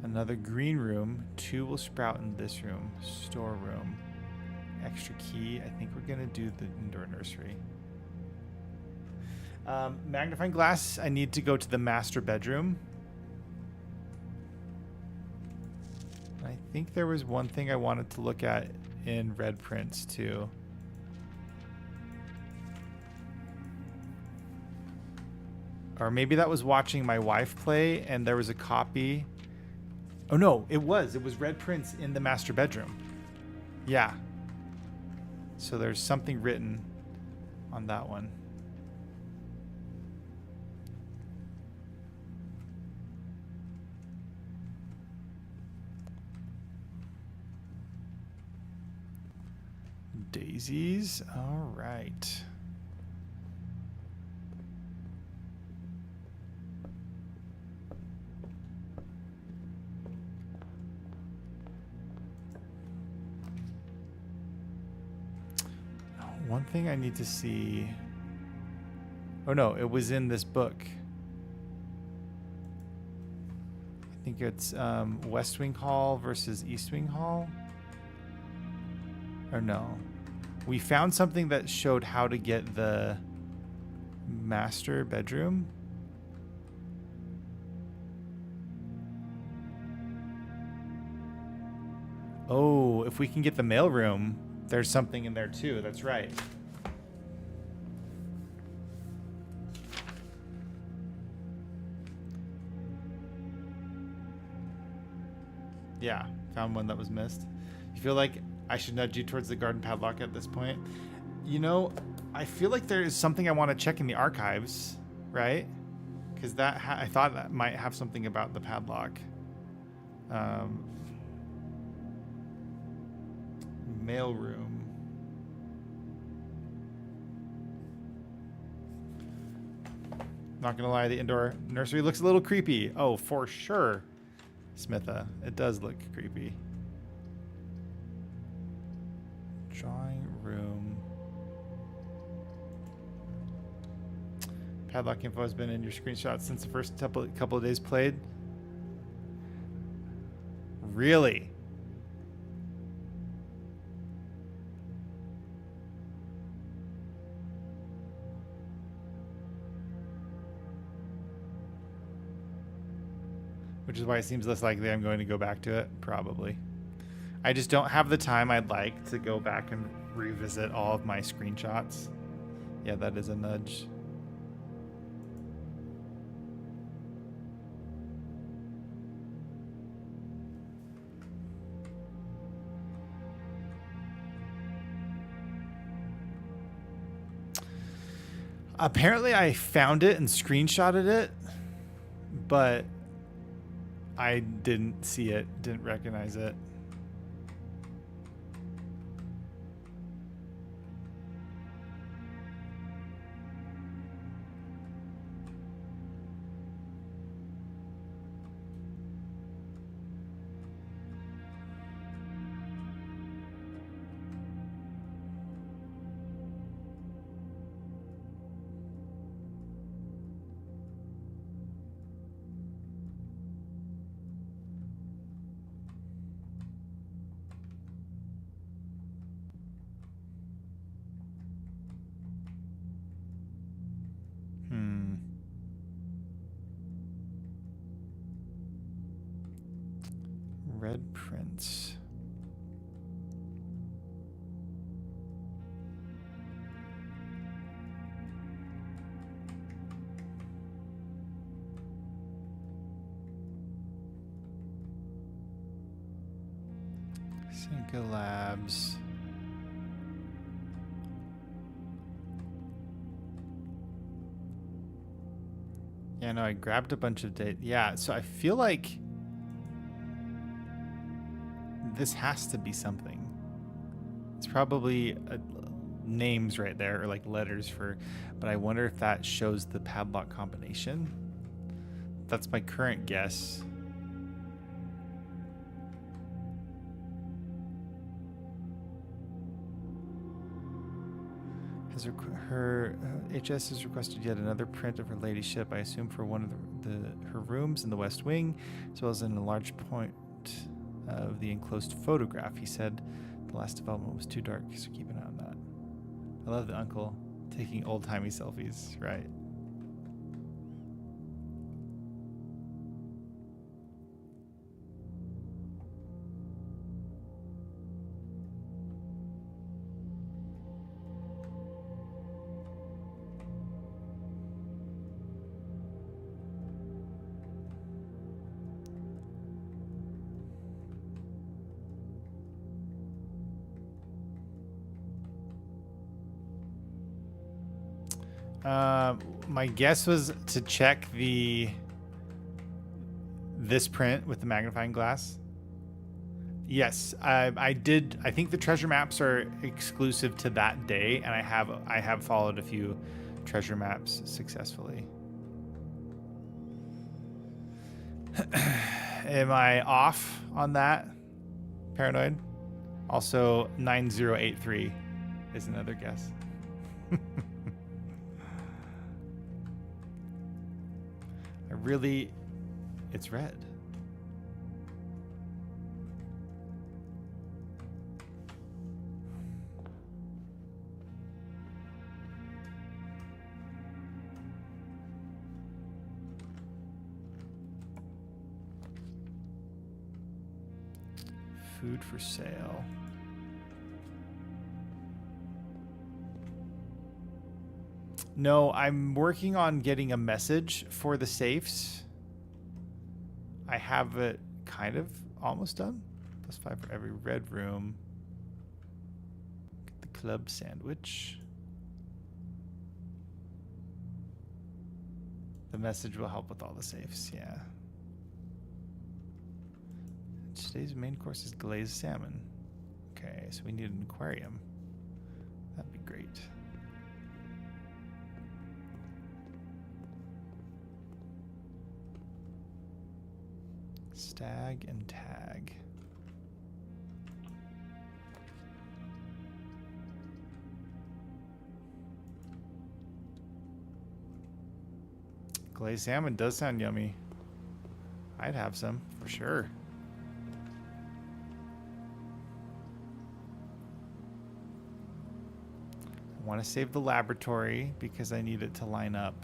another green room, 2 will sprout in this room. Storeroom. Extra key. I think we're going to do the indoor nursery. Magnifying glass, I need to go to the master bedroom. I think there was one thing I wanted to look at in Red Prince too. Or maybe that was watching my wife play and there was a copy. Oh no, it was Red Prince in the master bedroom. Yeah. So there's something written on that one. Daisies. All right. One thing I need to see. Oh no, it was in this book. I think it's West Wing Hall versus East Wing Hall. Or no. We found something that showed how to get the master bedroom. Oh, if we can get the mailroom, there's something in there too. That's right. Yeah, found one that was missed. You feel like I should nudge you towards the garden padlock at this point? You know, I feel like there is something I want to check in the archives, right? Because that I thought that might have something about the padlock. Mailroom. Not gonna lie, the indoor nursery looks a little creepy. Oh, for sure, Smitha. It does look creepy. Drawing room. Padlock info has been in your screenshots since the first couple of days played. Really? Which is why it seems less likely I'm going to go back to it, probably. I just don't have the time I'd like to go back and revisit all of my screenshots. Yeah, that is a nudge. Apparently I found it and screenshotted it, but I didn't see it, didn't recognize it. Red Prince. Cinca Labs. Yeah, no, I grabbed a bunch of data. Yeah, so I feel like This has to be something. It's probably names right there, or like letters for, but I wonder if that shows the padlock combination. That's my current guess. Her HS has requested yet another print of her ladyship, I assume for one of her rooms in the West Wing, as well as in a large point of the enclosed photograph. He said the last development was too dark, so keep an eye on that. I love the uncle taking old-timey selfies, right? My guess was to check this print with the magnifying glass. Yes, I did. I think the treasure maps are exclusive to that day, and I have followed a few treasure maps successfully. Am I off on that? Paranoid. Also, 9083 is another guess. It's red. Food for sale. No, I'm working on getting a message for the safes. I have it kind of almost done. +5 for every red room. Get the club sandwich. The message will help with all the safes, yeah. Today's main course is glazed salmon. Okay, so we need an aquarium. That'd be great. Stag and tag. Glazed salmon does sound yummy. I'd have some for sure. I want to save the laboratory because I need it to line up.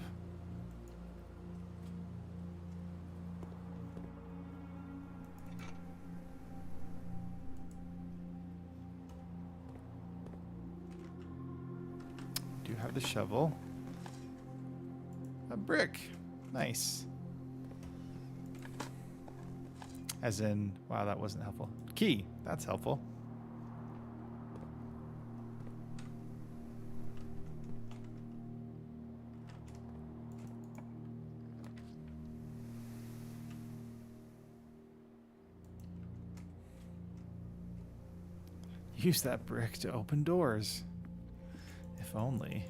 Do have the shovel. A brick. Nice. As in, wow, that wasn't helpful. Key. That's helpful. Use that brick to open doors. If only.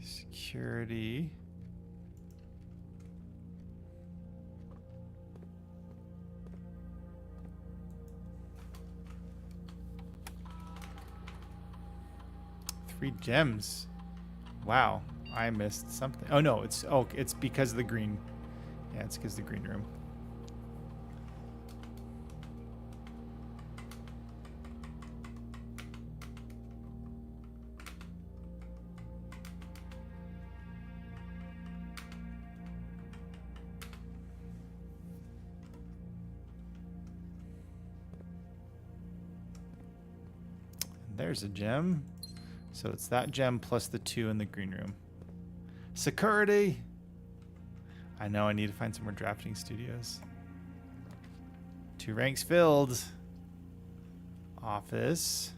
Security. Three gems. Wow, I missed something. Oh no, it's because of the green. Yeah, it's because of the green room. There's a gem. So it's that gem plus the 2 in the green room. Security! I know I need to find some more drafting studios. 2 ranks filled. Office.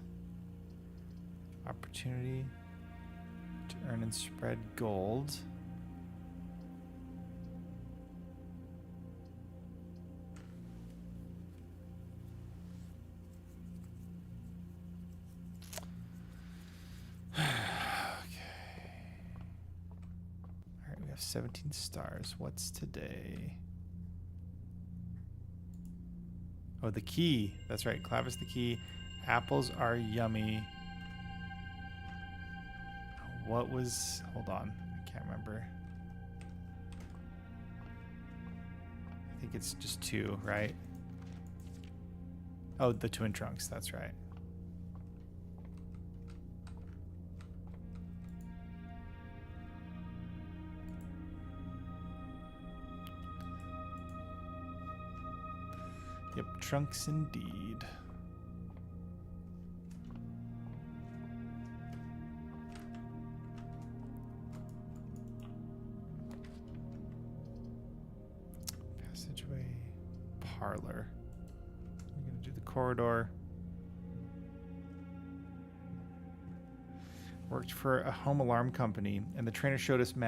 Opportunity. Earn and spread gold. Okay. All right, we have 17 stars. What's today? Oh, the key. That's right. Clavis the key. Apples are yummy. What was... Hold on. I can't remember. I think it's just 2, right? Oh, the twin trunks. That's right. Yep, trunks indeed. Passageway, parlor. We're gonna do the corridor. Worked for a home alarm company, and the trainer showed us the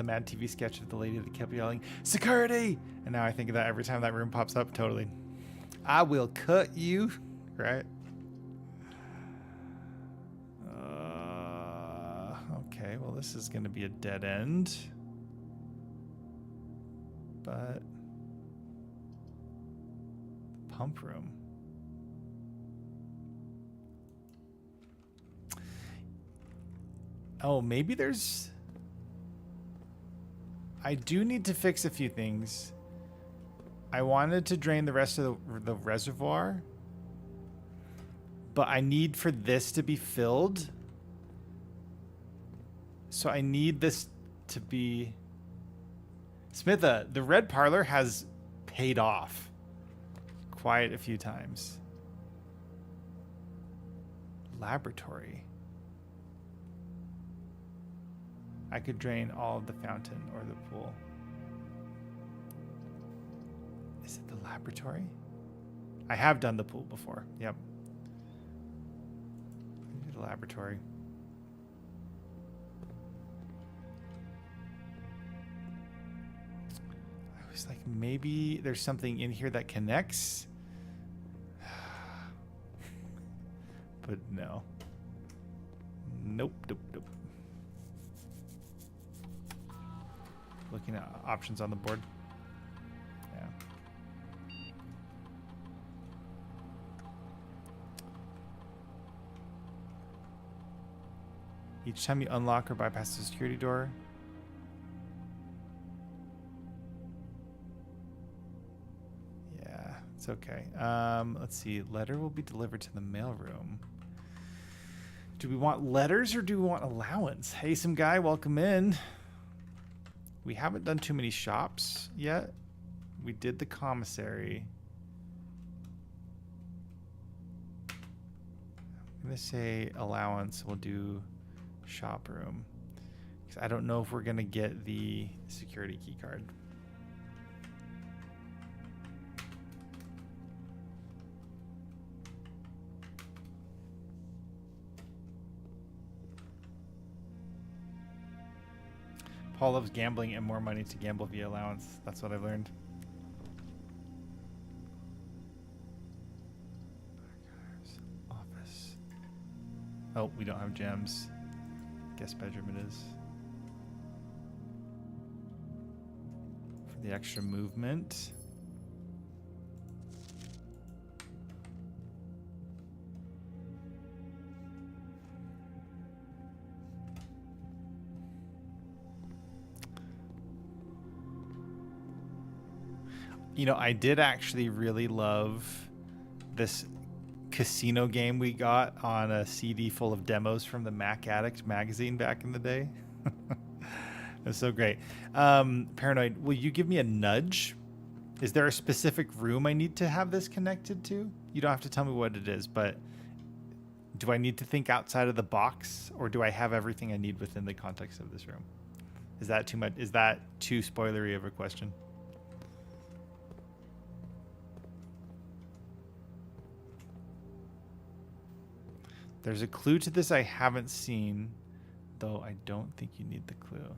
Mad TV sketch of the lady that kept yelling, "Security!" And now I think of that every time that room pops up. Totally. I will cut you, right? Okay, well, this is going to be a dead end. But... pump room. Oh, maybe there's... I do need to fix a few things. I wanted to drain the rest of the reservoir, but I need for this to be filled. So I need this to be... Smitha, the red parlor has paid off quite a few times. Laboratory. I could drain all of the fountain or the pool. Is it the laboratory? I have done the pool before. Yep. The laboratory. I was like, maybe there's something in here that connects. But no. Nope, nope, nope. Looking at options on the board. Yeah. Each time you unlock or bypass the security door. Yeah, it's okay. Let's see. Letter will be delivered to the mailroom. Do we want letters or do we want allowance? Hey, some guy, welcome in. We haven't done too many shops yet. We did the commissary. I'm going to say allowance. We'll do shop room. Because I don't know if we're going to get the security key card. Paul loves gambling and more money to gamble via allowance. That's what I've learned. Archives. Office. Oh, we don't have gems. Guest bedroom it is. For the extra movement. You know, I did actually really love this casino game we got on a CD full of demos from the Mac Addict magazine back in the day. It was so great. Paranoid, will you give me a nudge? Is there a specific room I need to have this connected to? You don't have to tell me what it is, but do I need to think outside of the box, or do I have everything I need within the context of this room? Is that too much? Is that too spoilery of a question? There's a clue to this I haven't seen, though I don't think you need the clue.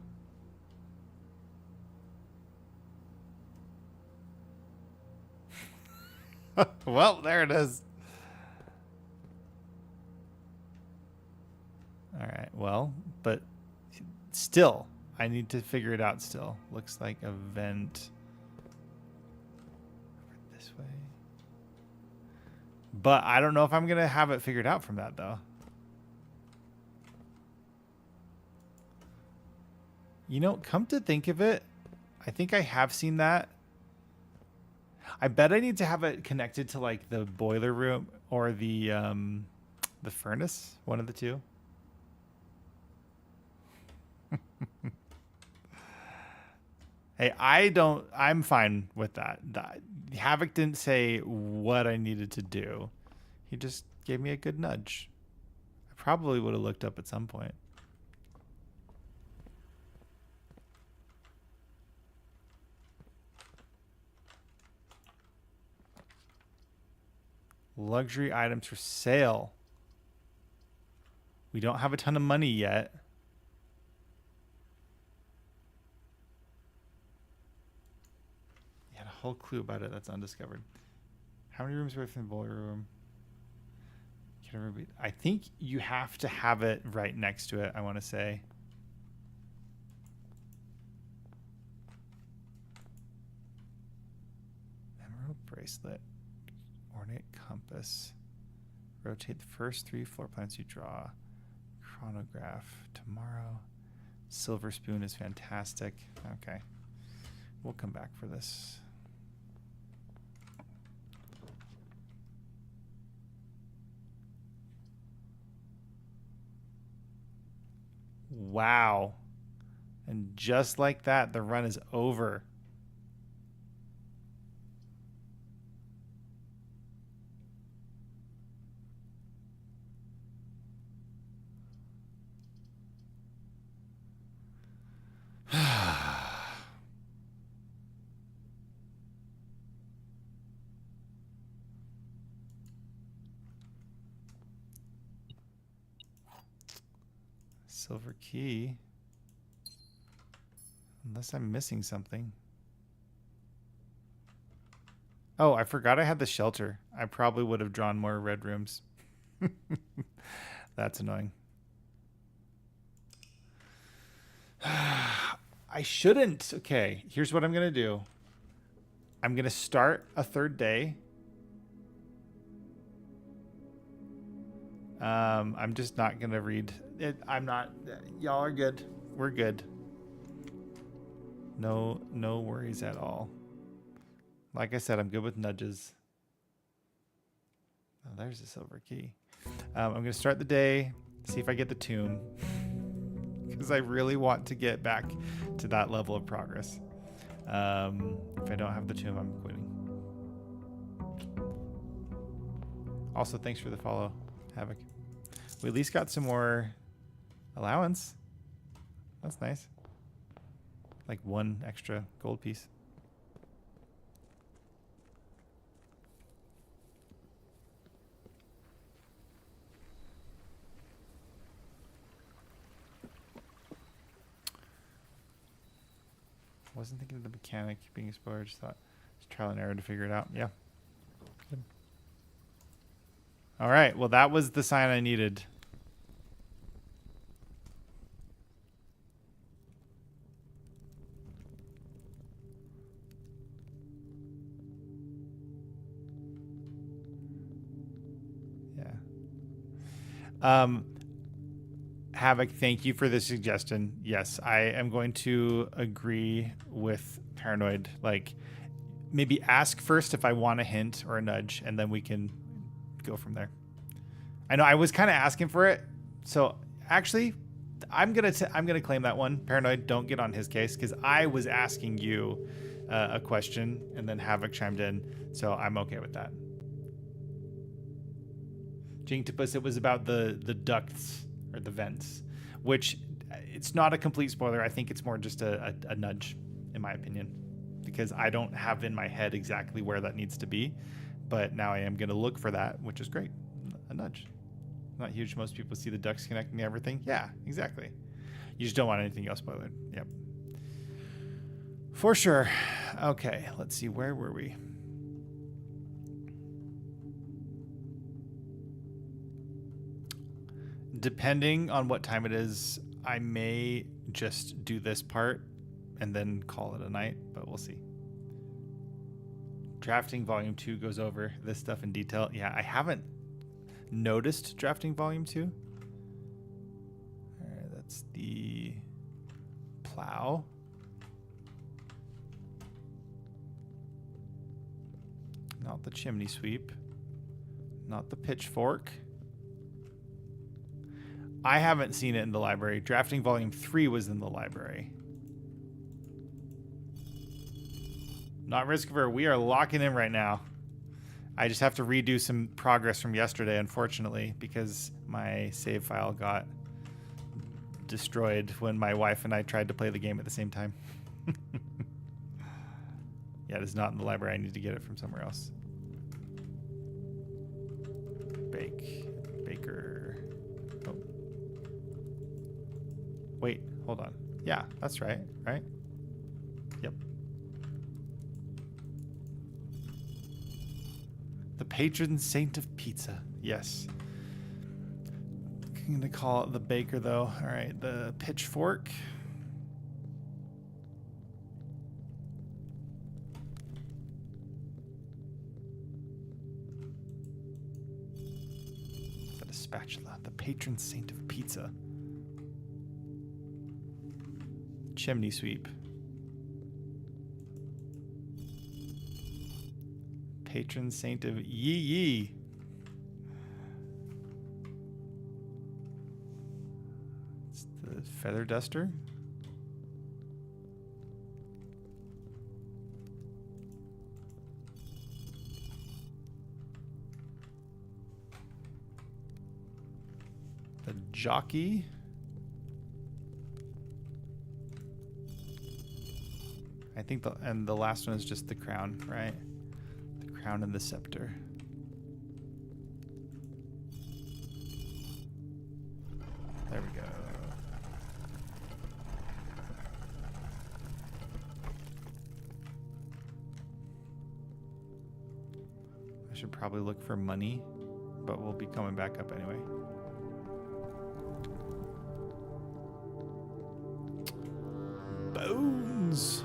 Well, there it is. All right. Well, but still, I need to figure it out still. Looks like a vent this way. But I don't know if I'm going to have it figured out from that, though. You know, come to think of it, I think I have seen that. I bet I need to have it connected to like the boiler room or the furnace, one of the two. Hey, I'm fine with that. Havoc didn't say what I needed to do. He just gave me a good nudge. I probably would have looked up at some point. Luxury items for sale. We don't have a ton of money yet. You had a whole clue about it that's undiscovered. How many rooms are within the boiler room? I think you have to have it right next to it, I want to say. Emerald bracelet. Ornate compass. Rotate the first 3 floor plans you draw. Chronograph. Tomorrow. Silver spoon is fantastic. Okay. We'll come back for this. Wow. And just like that, the run is over. Silver key. Unless I'm missing something. Oh, I forgot I had the shelter. I probably would have drawn more red rooms. That's annoying. I shouldn't. Okay, here's what I'm going to do. I'm going to start a third day. I'm just not going to read it. I'm not. Y'all are good. We're good. No worries at all. Like I said, I'm good with nudges. Oh, there's a silver key. I'm going to start the day, see if I get the tomb. Because I really want to get back to that level of progress. If I don't have the tomb, I'm quitting. Also, thanks for the follow, Havoc. We at least got some more allowance. That's nice. Like 1 extra gold piece. Wasn't thinking of the mechanic being explored. Just thought it's trial and error to figure it out. Yeah. Good. All right. Well, that was the sign I needed. Yeah. Havoc, thank you for the suggestion. Yes, I am going to agree with Paranoid. Like, maybe ask first if I want a hint or a nudge, and then we can go from there. I know I was kind of asking for it, so actually, I'm gonna claim that one. Paranoid, don't get on his case because I was asking you a question, and then Havoc chimed in, so I'm okay with that. Jinktopus, it was about the ducts. Or the vents, which it's not a complete spoiler. I think it's more just a nudge, in my opinion, because I don't have in my head exactly where that needs to be, but now I am going to look for that, which is great. A nudge. Not huge. Most people see the ducts connecting to everything. Yeah, exactly. You just don't want anything else boilered. Yep. For sure. Okay, let's see. Where were we? Depending on what time it is, I may just do this part and then call it a night, but we'll see. Drafting Volume 2 goes over this stuff in detail. Yeah, I haven't noticed Drafting Volume 2. All right, that's the plow. Not the chimney sweep. Not the pitchfork. I haven't seen it in the library. Drafting Volume 3 was in the library. Not Riskiver. We are locking in right now. I just have to redo some progress from yesterday, unfortunately, because my save file got destroyed when my wife and I tried to play the game at the same time. Yeah, it is not in the library. I need to get it from somewhere else. Baker. Oh. Wait, hold on. Yeah, that's right, right? Yep. The patron saint of pizza. Yes. I'm going to call it the baker, though. All right, the pitchfork. The spatula. The patron saint of pizza. Chimney sweep. Patron saint of yee yee. It's the feather duster. The jockey. I think the last one is just the crown, right? The crown and the scepter. There we go. I should probably look for money, but we'll be coming back up anyway. Bones.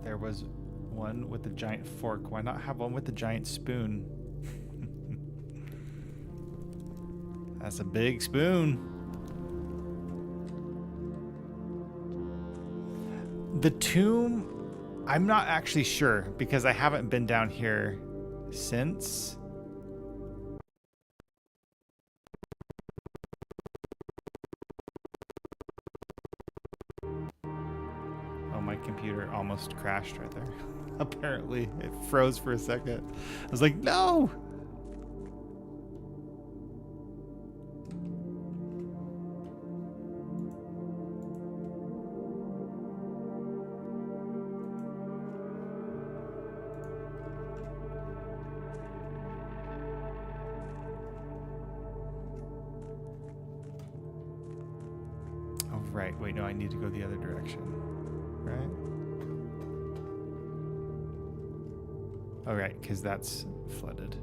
There was one with the giant fork. Why not have one with the giant spoon? That's a big spoon. The tomb, I'm not actually sure because I haven't been down here since. Oh, my computer almost crashed right there. Apparently, it froze for a second. I was like, no! Right, wait, no, I need to go the other direction, right? Oh, right, because that's flooded.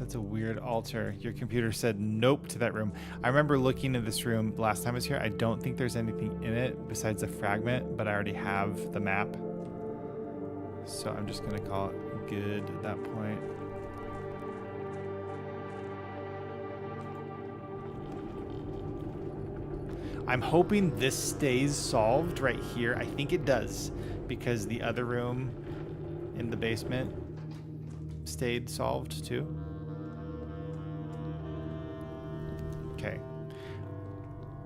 That's a weird altar. Your computer said nope to that room. I remember looking in this room last time I was here. I don't think there's anything in it besides a fragment, but I already have the map. So I'm just going to call it good at that point. I'm hoping this stays solved right here. I think it does because the other room in the basement stayed solved too. Okay.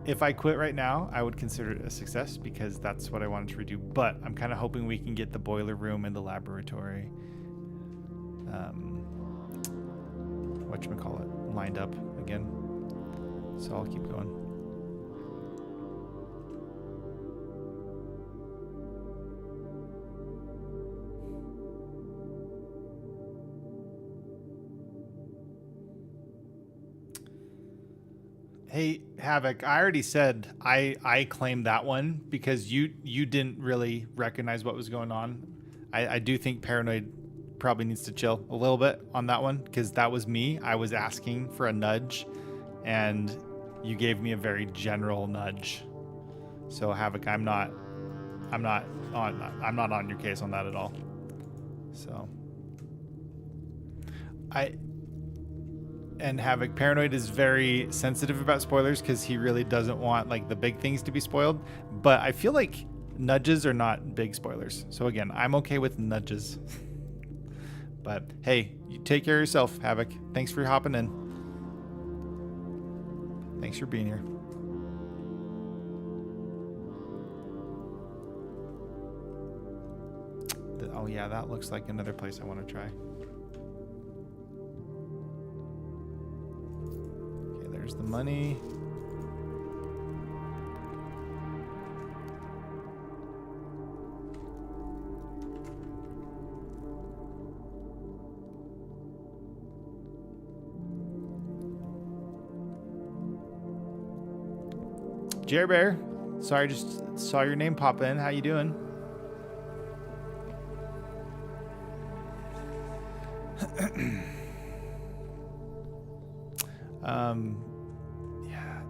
If I quit right now, I would consider it a success because that's what I wanted to redo. But I'm kind of hoping we can get the boiler room and the laboratory, whatchamacallit, lined up again. So I'll keep going. Hey, Havoc, I already said I claimed that one because you didn't really recognize what was going on. I do think Paranoid probably needs to chill a little bit on that one because that was me. I was asking for a nudge and you gave me a very general nudge. So Havoc, I'm not on your case on that at all. So I and Havoc, Paranoid is very sensitive about spoilers because he really doesn't want like the big things to be spoiled. But I feel like nudges are not big spoilers. So again, I'm okay with nudges. But hey, you take care of yourself, Havoc. Thanks for hopping in. Thanks for being here. Oh yeah, that looks like another place I want to try. Okay, there's the money. Jerry Bear, sorry, just saw your name pop in. How you doing? Yeah,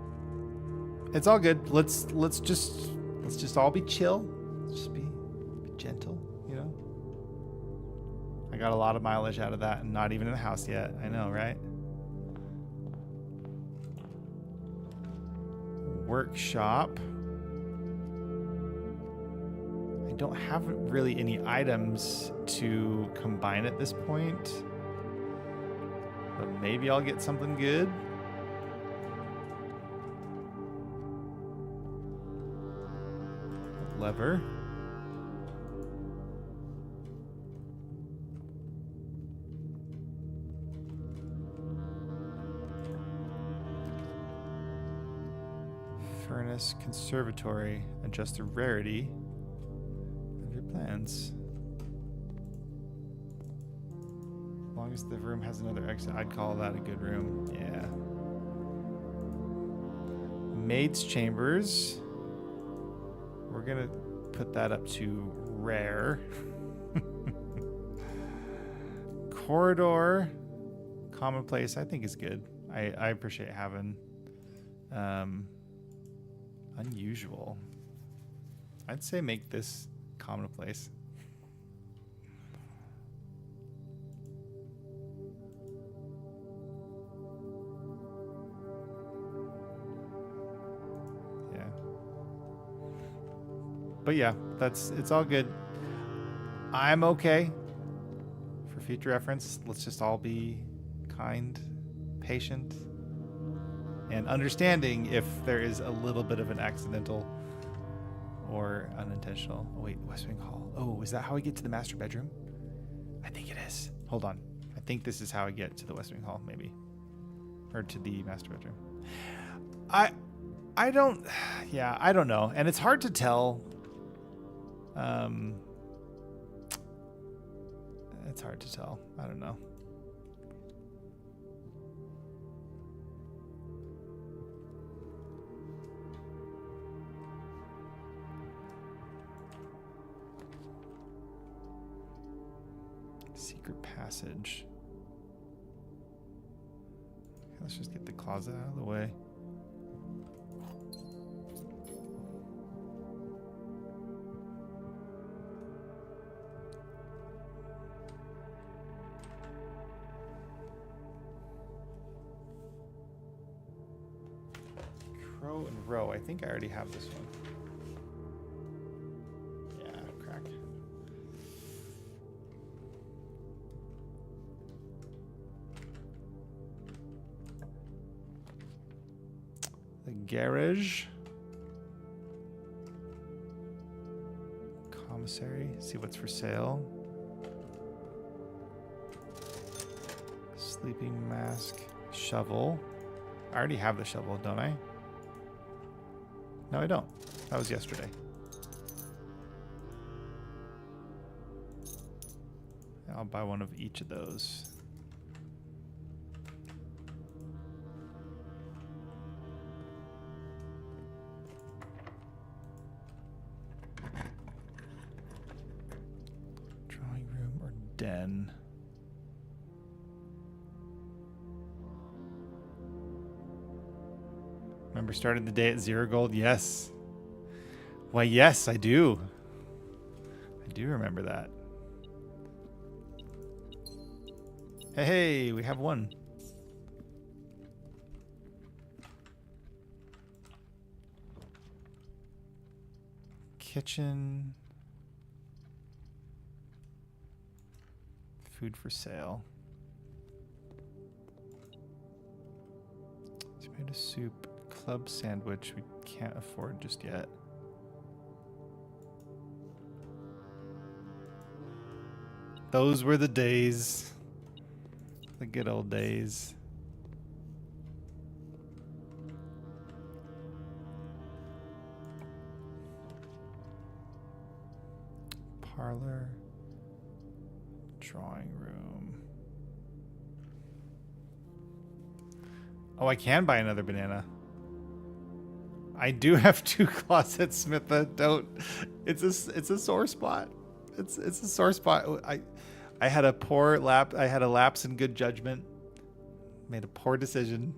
it's all good. Let's just all be chill. Let's just be gentle, you know. I got a lot of mileage out of that, and not even in the house yet. I know, right? Workshop. I don't have really any items to combine at this point, but maybe I'll get something good. Lever. Furnace, conservatory. Adjust the rarity of your plans. As long as the room has another exit, I'd call that a good room. Yeah. Maid's chambers. We're gonna put that up to rare. Corridor, commonplace, I think is good. I appreciate having unusual. I'd say make this commonplace. Yeah. But yeah, it's all good. I'm okay. For future reference, let's just all be kind, patient, and understanding if there is a little bit of an accidental or unintentional. Oh wait, West Wing Hall. Oh, is that how I get to the master bedroom? I think it is. Hold on. I think this is how I get to the West Wing Hall, maybe. Or to the master bedroom. I don't know. And it's hard to tell. It's hard to tell. I don't know. Secret passage. Okay, let's just get the closet out of the way. Crow and Row. I think I already have this one. Yeah, crack. The garage. Commissary. See what's for sale. Sleeping mask. Shovel. I already have the shovel, don't I? No, I don't. That was yesterday. I'll buy one of each of those. den. Remember starting the day at 0 gold? Yes. Why, yes, I do. I do remember that. Hey, we have one. Kitchen. Food for sale. Tomato soup. Club sandwich. We can't afford just yet. Those were the days. The good old days. Parlor. Drawing room. Oh, I can buy another banana. I do have 2 closets, Smitha. Don't. It's a sore spot. It's a sore spot. I had a lapse in good judgment. Made a poor decision.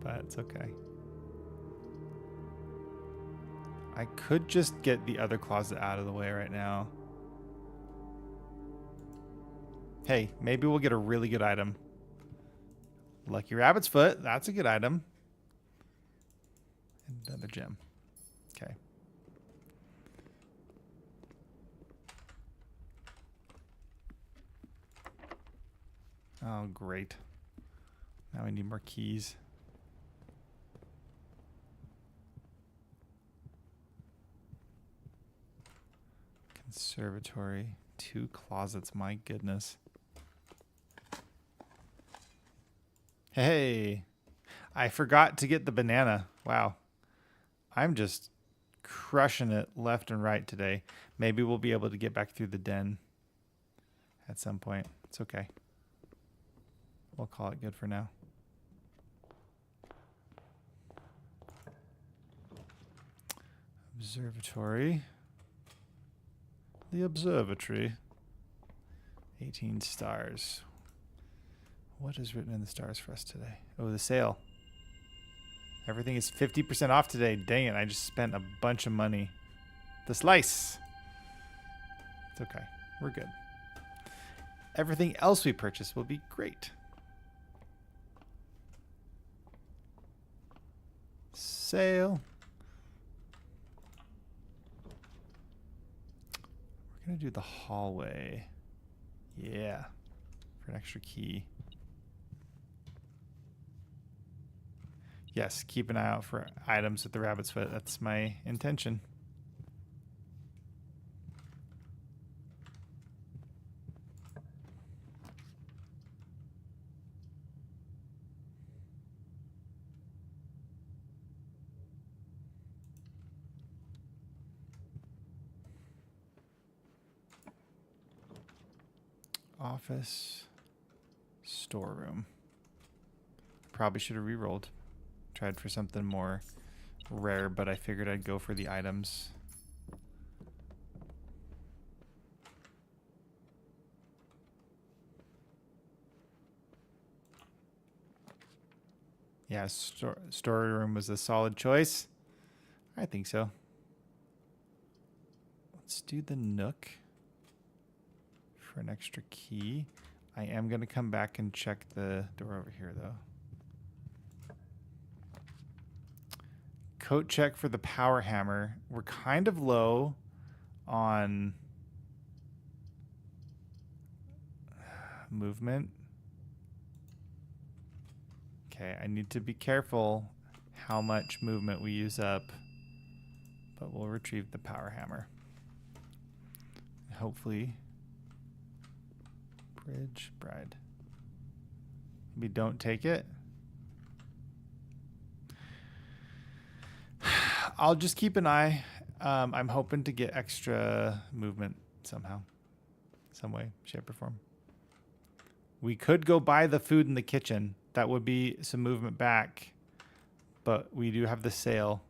But it's okay. I could just get the other closet out of the way right now. Hey, maybe we'll get a really good item. Lucky Rabbit's Foot. That's a good item. Another gem. Okay. Oh, great. Now we need more keys. Conservatory. 2 closets. My goodness. Hey. I forgot to get the banana. Wow. I'm just crushing it left and right today. Maybe we'll be able to get back through the den at some point. It's okay. We'll call it good for now. Observatory. The observatory. 18 stars. What is written in the stars for us today? Oh, the sale. Everything is 50% off today. Dang it, I just spent a bunch of money. The slice. It's okay. We're good. Everything else we purchase will be great. Sale. We're going to do the hallway. Yeah. For an extra key. Yes, keep an eye out for items with the rabbit's foot. That's my intention. Office. Storeroom. Probably should have re-rolled. Tried for something more rare, but I figured I'd go for the items. Yeah, storeroom was a solid choice. I think so. Let's do the nook for an extra key. I am going to come back and check the door over here, though. Coat check for the power hammer. We're kind of low on movement. Okay, I need to be careful how much movement we use up, but we'll retrieve the power hammer. Hopefully, bridge, bride. Maybe don't take it. I'll just keep an eye. I'm hoping to get extra movement somehow. Some way, shape, or form. We could go buy the food in the kitchen. That would be some movement back. But we do have the sale.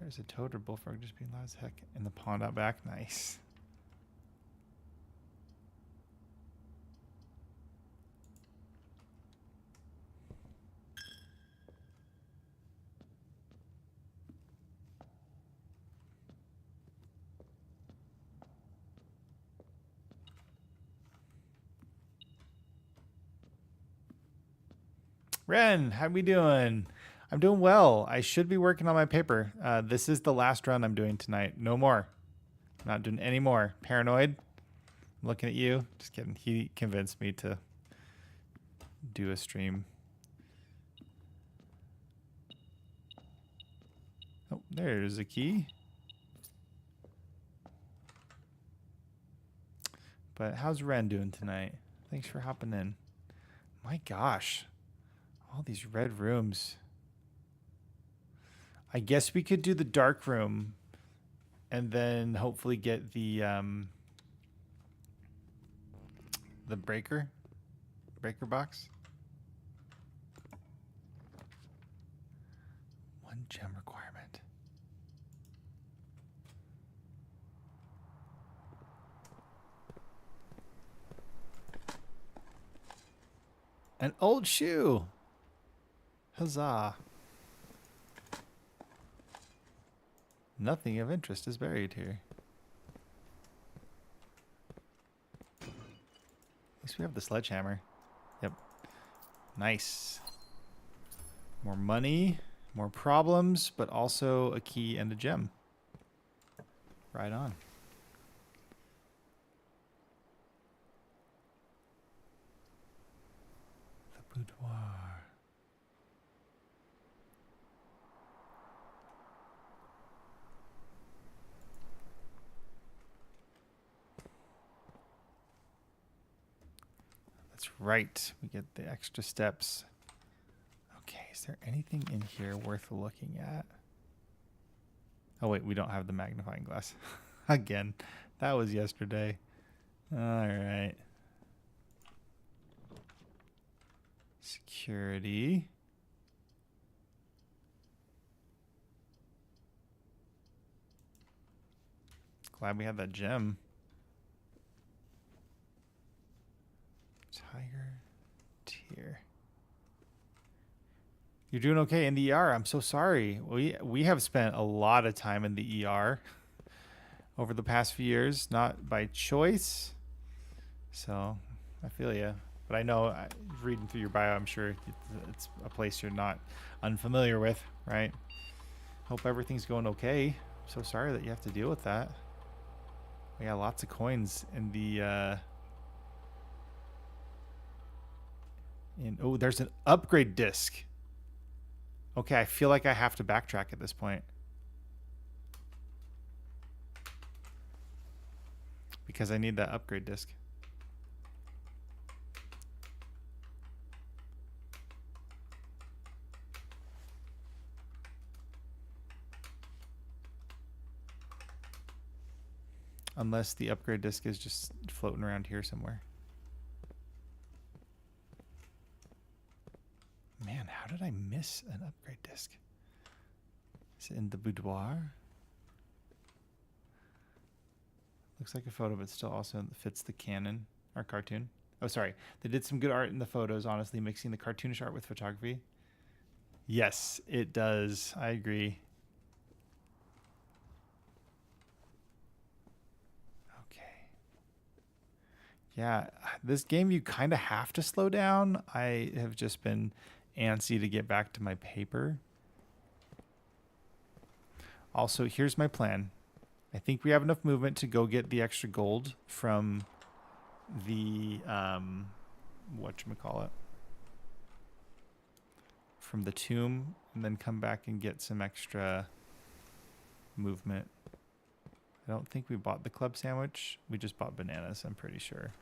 There's a toad or bullfrog just being loud as heck in the pond out back. Nice. Ren, how we doing? I'm doing well. I should be working on my paper. This is the last run I'm doing tonight. No more. I'm not doing any more. Paranoid. I'm looking at you. Just kidding. He convinced me to do a stream. Oh, there's a key. But how's Ren doing tonight? Thanks for hopping in. My gosh. All these red rooms. I guess we could do the dark room and then hopefully get the breaker box. 1 gem requirement. An old shoe. Huzzah. Nothing of interest is buried here. At least we have the sledgehammer. Yep. Nice. More money, more problems, but also a key and a gem. Right on. The boudoir. That's right. We get the extra steps. Okay, is there anything in here worth looking at? Oh, wait, we don't have the magnifying glass. Again, that was yesterday. All right. Security. Glad we had that gem. Tiger tier. You're doing okay in the ER. I'm so sorry. We have spent a lot of time in the ER over the past few years, not by choice. So I feel you. But I know, reading through your bio, I'm sure it's a place you're not unfamiliar with, right? Hope everything's going okay. So sorry that you have to deal with that. We got lots of coins in the... oh, there's an upgrade disc. Okay, I feel like I have to backtrack at this point. Because I need that upgrade disc. Unless the upgrade disc is just floating around here somewhere. Man, how did I miss an upgrade disc? Is it in the boudoir? Looks like a photo, but still also fits the canon or cartoon. Oh, sorry. They did some good art in the photos, honestly, mixing the cartoonish art with photography. Yes, it does. I agree. Okay. Yeah, this game you kind of have to slow down. I have just been antsy to get back to my paper. Also, here's my plan. I think we have enough movement to go get the extra gold from the whatchamacallit, from the tomb, and then come back and get some extra movement. I don't think we bought the club sandwich. We just bought bananas, I'm pretty sure.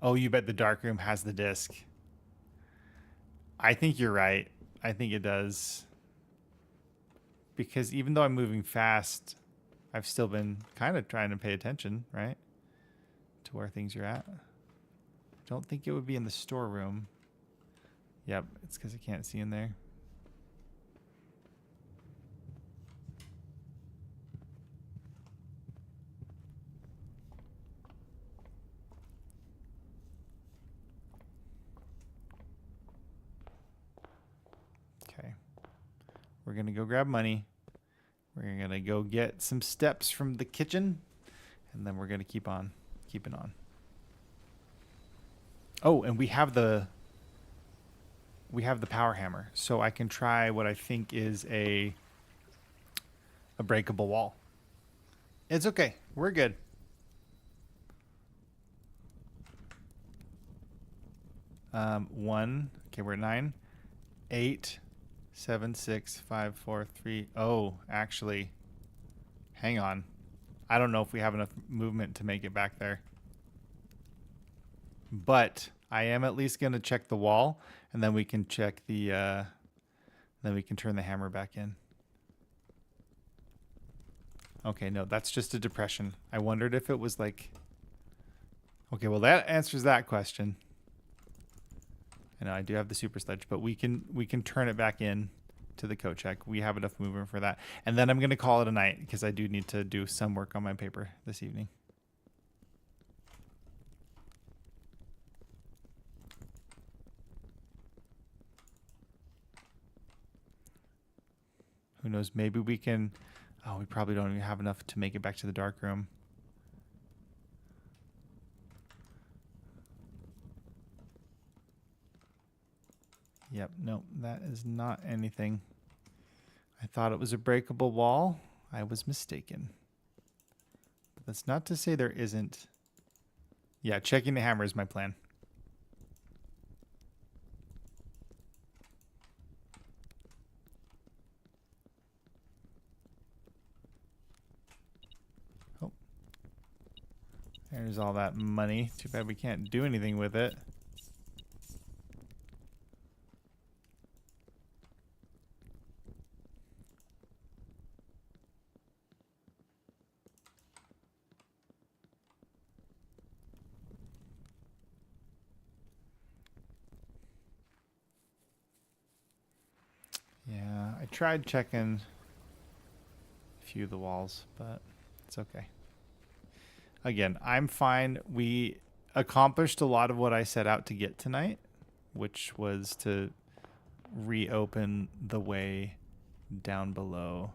Oh, you bet the dark room has the disc. I think you're right. I think it does. Because even though I'm moving fast, I've still been kind of trying to pay attention, right? To where things are at. Don't think it would be in the storeroom. Yep, it's because I can't see in there. Okay. We're going to go grab money. We're going to go get some steps from the kitchen. And then we're going to keep on keeping on. Oh, and we have the power hammer, so I can try what I think is a breakable wall. It's okay. We're good. One. Okay, we're at 9, 8, 7, 6, 5, 4, 3. Oh, actually, hang on. I don't know if we have enough movement to make it back there. But I am at least going to check the wall, and then we can check the, then we can turn the hammer back in. Okay, no, that's just a depression. I wondered if it was like... Okay, well, that answers that question. I know I do have the super sledge, but we can turn it back in to the coat check. We have enough movement for that. And then I'm going to call it a night because I do need to do some work on my paper this evening. Who knows? Maybe we can... Oh, we probably don't even have enough to make it back to the dark room. Yep, no, that is not anything. I thought it was a breakable wall. I was mistaken. But that's not to say there isn't. Yeah, checking the hammer is my plan. Oh. There's all that money. Too bad we can't do anything with it. Yeah, I tried checking a few of the walls, but it's okay. Again, I'm fine. We accomplished a lot of what I set out to get tonight, which was to reopen the way down below.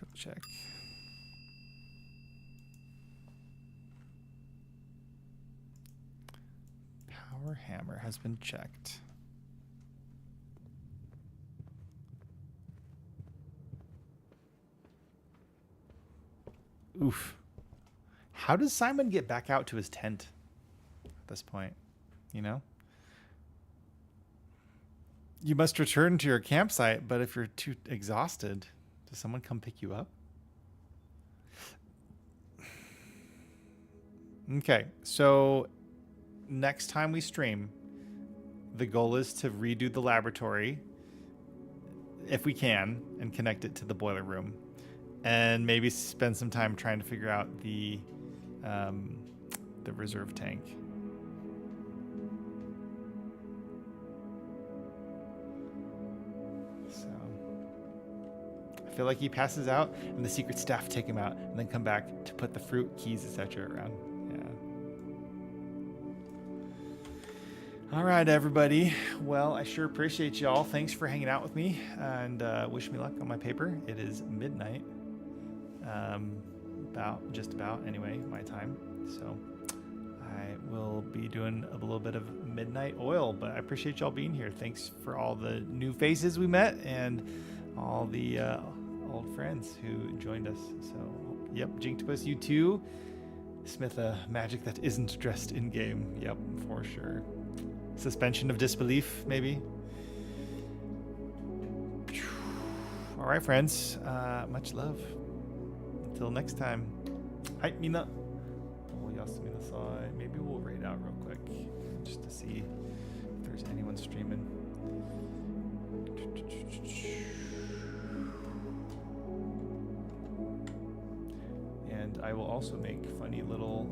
Go check. Power hammer has been checked. Oof. How does Simon get back out to his tent at this point? You know? You must return to your campsite, but if you're too exhausted, does someone come pick you up? Okay, so next time we stream, the goal is to redo the laboratory, if we can, and connect it to the boiler room. And maybe spend some time trying to figure out the reserve tank. So I feel like he passes out, and the secret staff take him out, and then come back to put the fruit, keys, etc. around. Yeah. All right, everybody. Well, I sure appreciate y'all. Thanks for hanging out with me, and wish me luck on my paper. It is midnight. Just about anyway, my time. So I will be doing a little bit of midnight oil, but I appreciate y'all being here. Thanks for all the new faces we met and all the old friends who joined us. So, yep, Jinktopus, you too. Smith, a magic that isn't dressed in game. Yep, for sure. Suspension of disbelief, maybe. All right, friends. Much love. Until next time. Hi, Mina. Maybe we'll raid out real quick just to see if there's anyone streaming. And I will also make funny little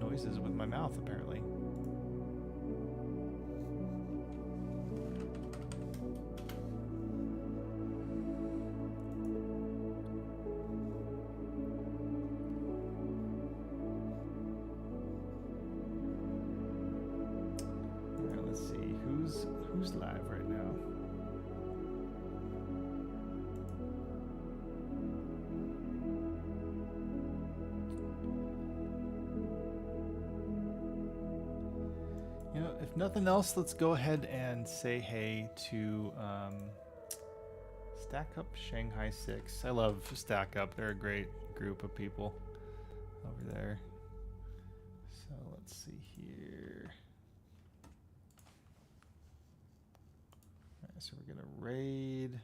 noises with my mouth, apparently. All right, let's see who's live right now. You know, if nothing else, let's go ahead and say hey to Stack Up Shanghai 6. I love Stack Up. They're a great group of people over there. So let's see here. All right, so we're going to raid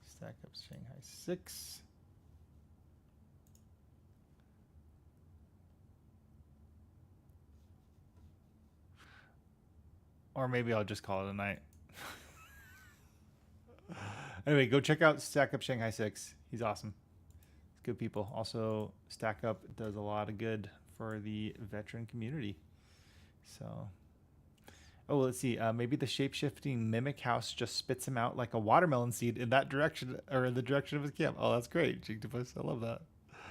Stack Up Shanghai 6. Or maybe I'll just call it a night. Anyway, go check out Stack Up Shanghai 6. He's awesome. It's good people. Also, Stack Up does a lot of good for the veteran community. So, oh, let's see. Maybe the shape-shifting mimic house just spits him out like a watermelon seed in that direction, or in the direction of his camp. Oh, that's great, Jigtopus. I love that.